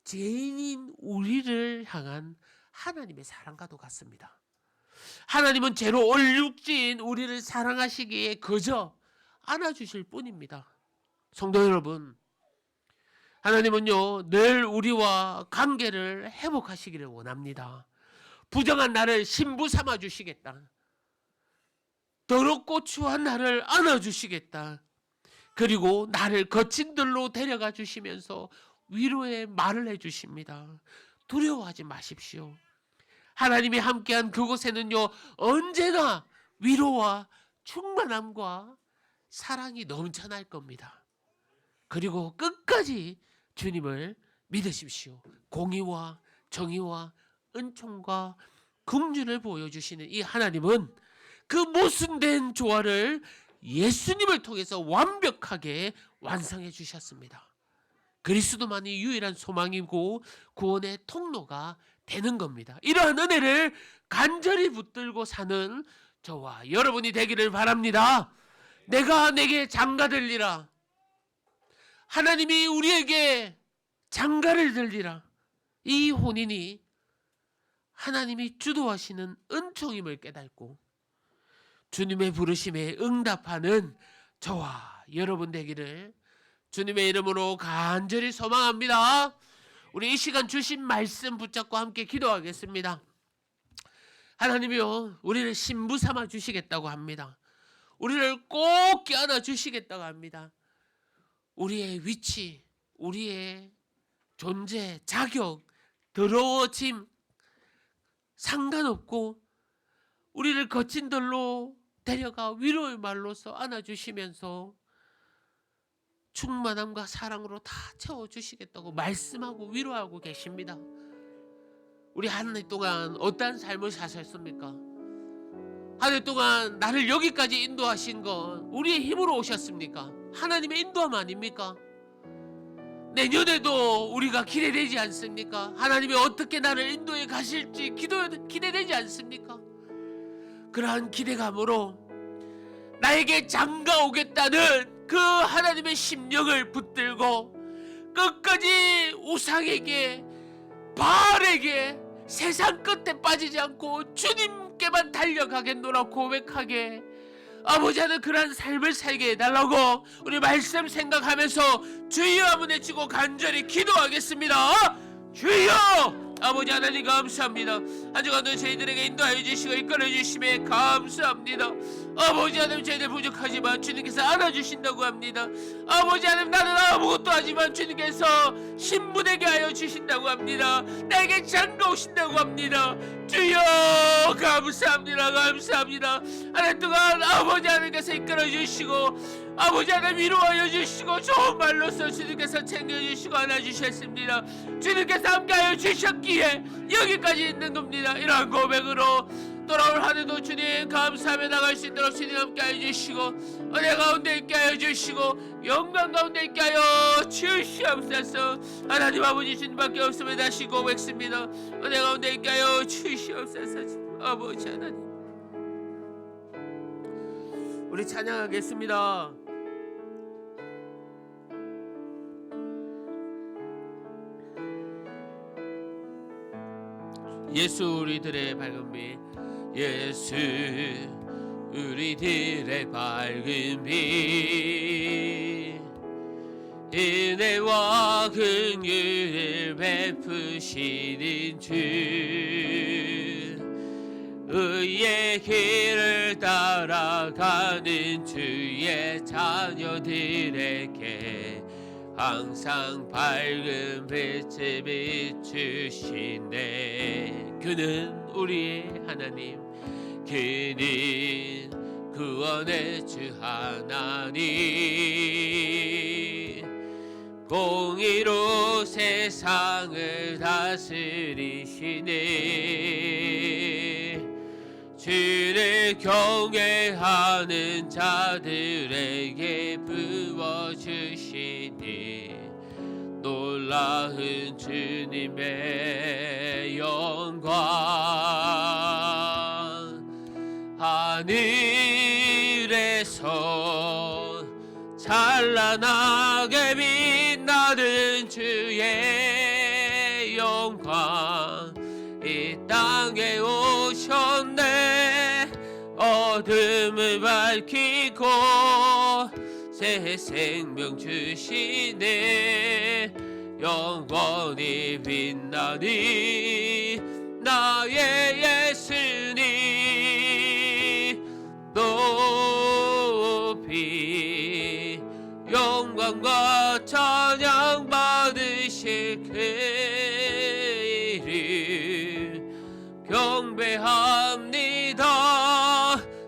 죄인인 우리를 향한 하나님의 사랑과도 같습니다. 하나님은 죄로 얼룩진 우리를 사랑하시기에 그저 안아주실 뿐입니다. 성도 여러분, 하나님은요, 늘 우리와 관계를 회복하시기를 원합니다. 부정한 나를 신부 삼아 주시겠다. 더럽고 추한 나를 안아주시겠다. 그리고 나를 거친 들로 데려가 주시면서 위로의 말을 해주십니다. 두려워하지 마십시오. 하나님이 함께한 그곳에는요, 언제나 위로와 충만함과 사랑이 넘쳐날 겁니다. 그리고 끝까지 주님을 믿으십시오. 공의와 정의와 은총과 긍휼을 보여주시는 이 하나님은 그 모순된 조화를 예수님을 통해서 완벽하게 완성해 주셨습니다. 그리스도만이 유일한 소망이고 구원의 통로가 되는 겁니다. 이러한 은혜를 간절히 붙들고 사는 저와 여러분이 되기를 바랍니다. 내가 내게 장가들리라. 하나님이 우리에게 장가를 들리라. 이 혼인이 하나님이 주도하시는 은총임을 깨닫고 주님의 부르심에 응답하는 저와 여러분 되기를 주님의 이름으로 간절히 소망합니다. 우리 이 시간 주신 말씀 붙잡고 함께 기도하겠습니다. 하나님이요, 우리를 신부 삼아 주시겠다고 합니다. 우리를 꼭 껴안아 주시겠다고 합니다. 우리의 위치, 우리의 존재, 자격, 더러워짐 상관없고 우리를 거친 들로 데려가 위로의 말로서 안아주시면서 충만함과 사랑으로 다 채워주시겠다고 말씀하고 위로하고 계십니다. 우리 한 해 동안 어떠한 삶을 사셨습니까? 한 해 동안 나를 여기까지 인도하신 건 우리의 힘으로 오셨습니까? 하나님의 인도함 아닙니까? 내년에도 우리가 기대되지 않습니까? 하나님이 어떻게 나를 인도해 가실지 기대되지 않습니까? 그러한 기대감으로 나에게 장가 오겠다는 그 하나님의 심령을 붙들고 끝까지 우상에게, 바알에게 세상 끝에 빠지지 않고 주님께만 달려가겠노라 고백하게 아버지 하나님 그러한 삶을 살게 해달라고 우리 말씀 생각하면서 주여 한번 외치고 간절히 기도하겠습니다. 주여! 아버지 하나님 감사합니다. 한 주간도 저희들에게 인도하여 주시고 이끌어 주심에 감사합니다. 아버지 하나님 저희들 부족하지만 주님께서 안아주신다고 합니다. 아버지 하나님 나는 아무것도 하지만 주님께서 신부되게 하여 주신다고 합니다. 나에게 장가 오신다고 합니다. 주여 감사합니다. 감사합니다. 한 해 동안 아버지 하나님께서 이끌어 주시고 아버지 하나님 위로하여 주시고 좋은 말로서 주님께서 챙겨주시고 안아주셨습니다. 주님께서 함께하여 주셨기에 여기까지 있는 겁니다. 이러한 고백으로 돌아올 한 해도 주님 감사하며 나갈 수 있도록 주님 함께하여 주시고 은혜 가운데 있게 하여 주시고 영광 가운데 있게 하여 주시옵소서. 하나님 아버지 주님밖에 없음을 다시 고백습니다. 은혜 가운데 있게 하여 주시옵소서. 아버지 하나님 우리 찬양하겠습니다. 예수 우리들의 밝은 빛, 예수 우리들의 밝은 빛, 은혜와 긍휼을 베푸시는 주, 의의 길을 따라가는 주의 자녀들에게 항상 밝은 빛을 비추시네. 그는 우리의 하나님, 그는 구원의 주 하나님, 공의로 세상을 다스리시네. 주를 경외하는 자들에게 부어주시니 놀라운 주님의 영광. 하늘에서 찬란하게 빛나는 주의 영광 이 땅에 오셨네. 어둠을 밝히고 새 생명 주시네. 영원히 빛나니 나의 예수님 높이 영광과 찬양 받으실 그 이름 경배합니다.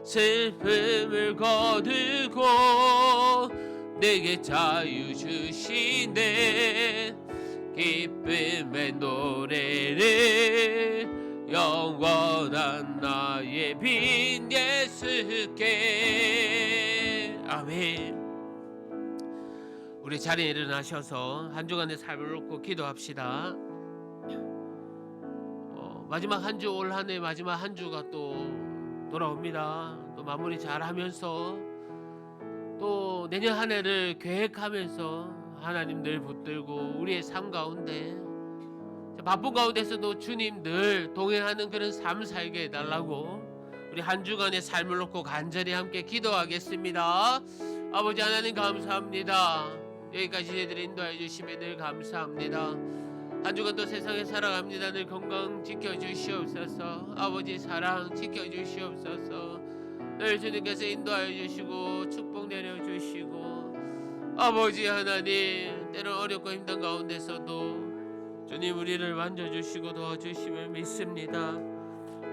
슬픔을 거두고 내게 자유 주시네. 기쁨의 노래를 영원한 나의 빈 예수께. 아멘. 우리 자리에 일어나셔서 한 주간의 삶을 놓고 기도합시다. 마지막 한 주, 올 한 해 마지막 한 주가 또 돌아옵니다. 또 마무리 잘 하면서 또 내년 한 해를 계획하면서 하나님 늘 붙들고 우리의 삶 가운데 바쁜 가운데서도 주님 늘 동행하는 그런 삶 살게 해달라고 우리 한 주간의 삶을 놓고 간절히 함께 기도하겠습니다. 아버지 하나님 감사합니다. 여기까지 저희들이 인도해 주심에 늘 감사합니다. 한 주간 또 세상에 살아갑니다. 늘 건강 지켜주시옵소서. 아버지 사랑 지켜주시옵소서. 늘 주님께서 인도하여 주시고 축복 내려주시고 아버지 하나님 때로 어렵고 힘든 가운데서도 주님 우리를 만져주시고 도와주심을 믿습니다.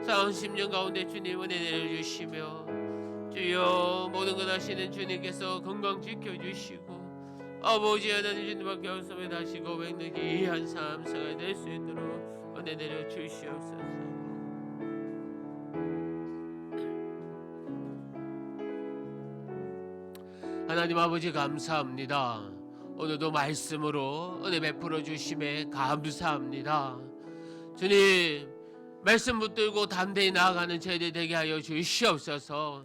싸운 심령 가운데 주님 은혜 내려주시며 주여 모든 것 하시는 주님께서 건강 지켜주시고 아버지 하나님 주님밖에 없음에 다시 고백는 귀한 삶 살아야 될 수 있도록 은혜 내려주시옵소서. 하나님 아버지 감사합니다. 오늘도 말씀으로 은혜 베풀어 주심에 감사합니다. 주님 말씀 붙들고 담대히 나아가는 저희들 되게 하여 주시옵소서.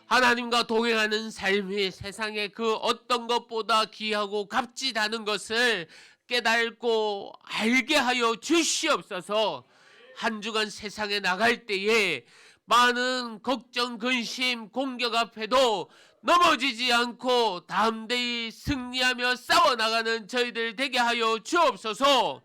하나님과 동행하는 삶이 세상의 그 어떤 것보다 귀하고 값지다는 것을 깨닫고 알게 하여 주시옵소서. 한 주간 세상에 나갈 때에 많은 걱정, 근심, 공격 앞에도 넘어지지 않고 담대히 승리하며 싸워나가는 저희들 되게 하여 주옵소서.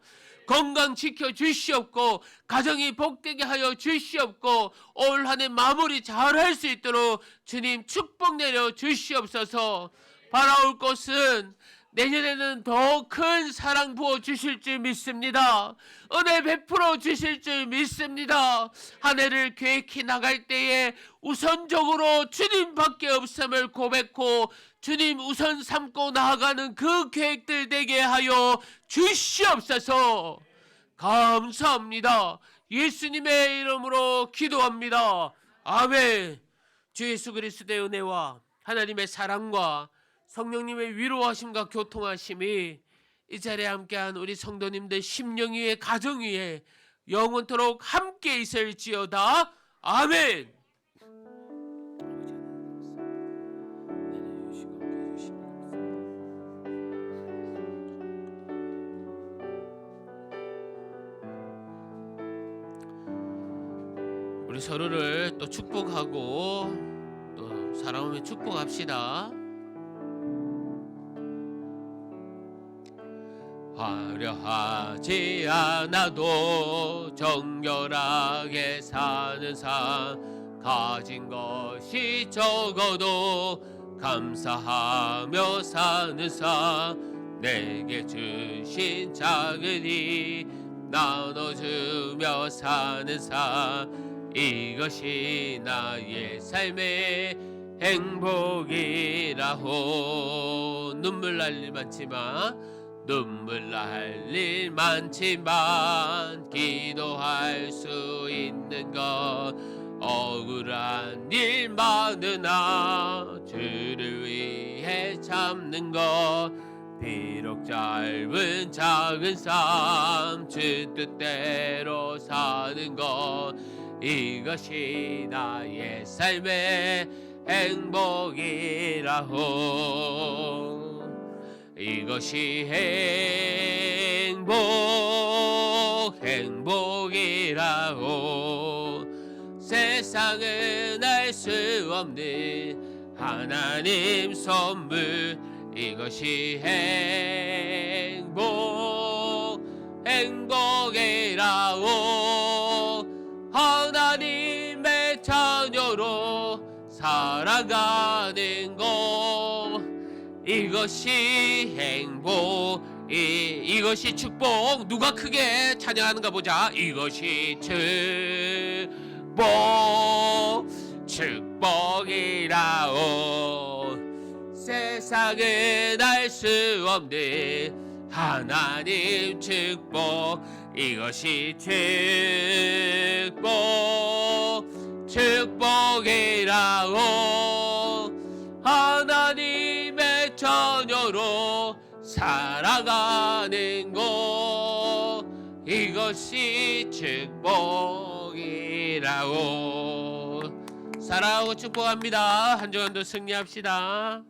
건강 지켜주시옵고 가정이 복되게 하여 주시옵고 올 한 해 마무리 잘할 수 있도록 주님 축복 내려 주시옵소서. 바라올 것은 내년에는 더 큰 사랑 부어 주실 줄 믿습니다. 은혜 베풀어 주실 줄 믿습니다. 한 해를 계획해 나갈 때에 우선적으로 주님밖에 없음을 고백하고 주님 우선 삼고 나아가는 그 계획들 되게 하여 주시옵소서. 감사합니다. 예수님의 이름으로 기도합니다. 아멘. 주 예수 그리스도의 은혜와 하나님의 사랑과 성령님의 위로하심과 교통하심이 이 자리에 함께한 우리 성도님들 심령 위에 가정 위에 영원토록 함께 있을지어다. 아멘. 우리 서로를 또 축복하고 또 사랑하며 축복합시다. 화려하지 않아도 정결하게 사는 삶, 가진 것이 적어도 감사하며 사는 삶, 내게 주신 작은 일 나눠주며 사는 삶, 이것이 나의 삶의 행복이라고. 눈물 날 일 많지만 눈물 날 일 많지만 기도할 수 있는 것, 억울한 일 많으나 주를 위해 참는 것, 비록 짧은 작은 삶 주 뜻대로 사는 것, 이것이 나의 삶의 행복이라고. 이것이 행복이라고. 세상은 알 수 없는 하나님 선물, 이것이 행복이라고. 하나님의 자녀로 살아가는 것, 이것이 행복, 이것이 축복. 누가 크게 찬양하는가 보자. 이것이 축복이라오. 세상은 알 수 없는 하나님 축복, 이것이 축복이라고. 하나님의 자녀로 살아가는 것, 이것이 축복이라고. 사랑하고 축복합니다. 한 주간도 승리합시다.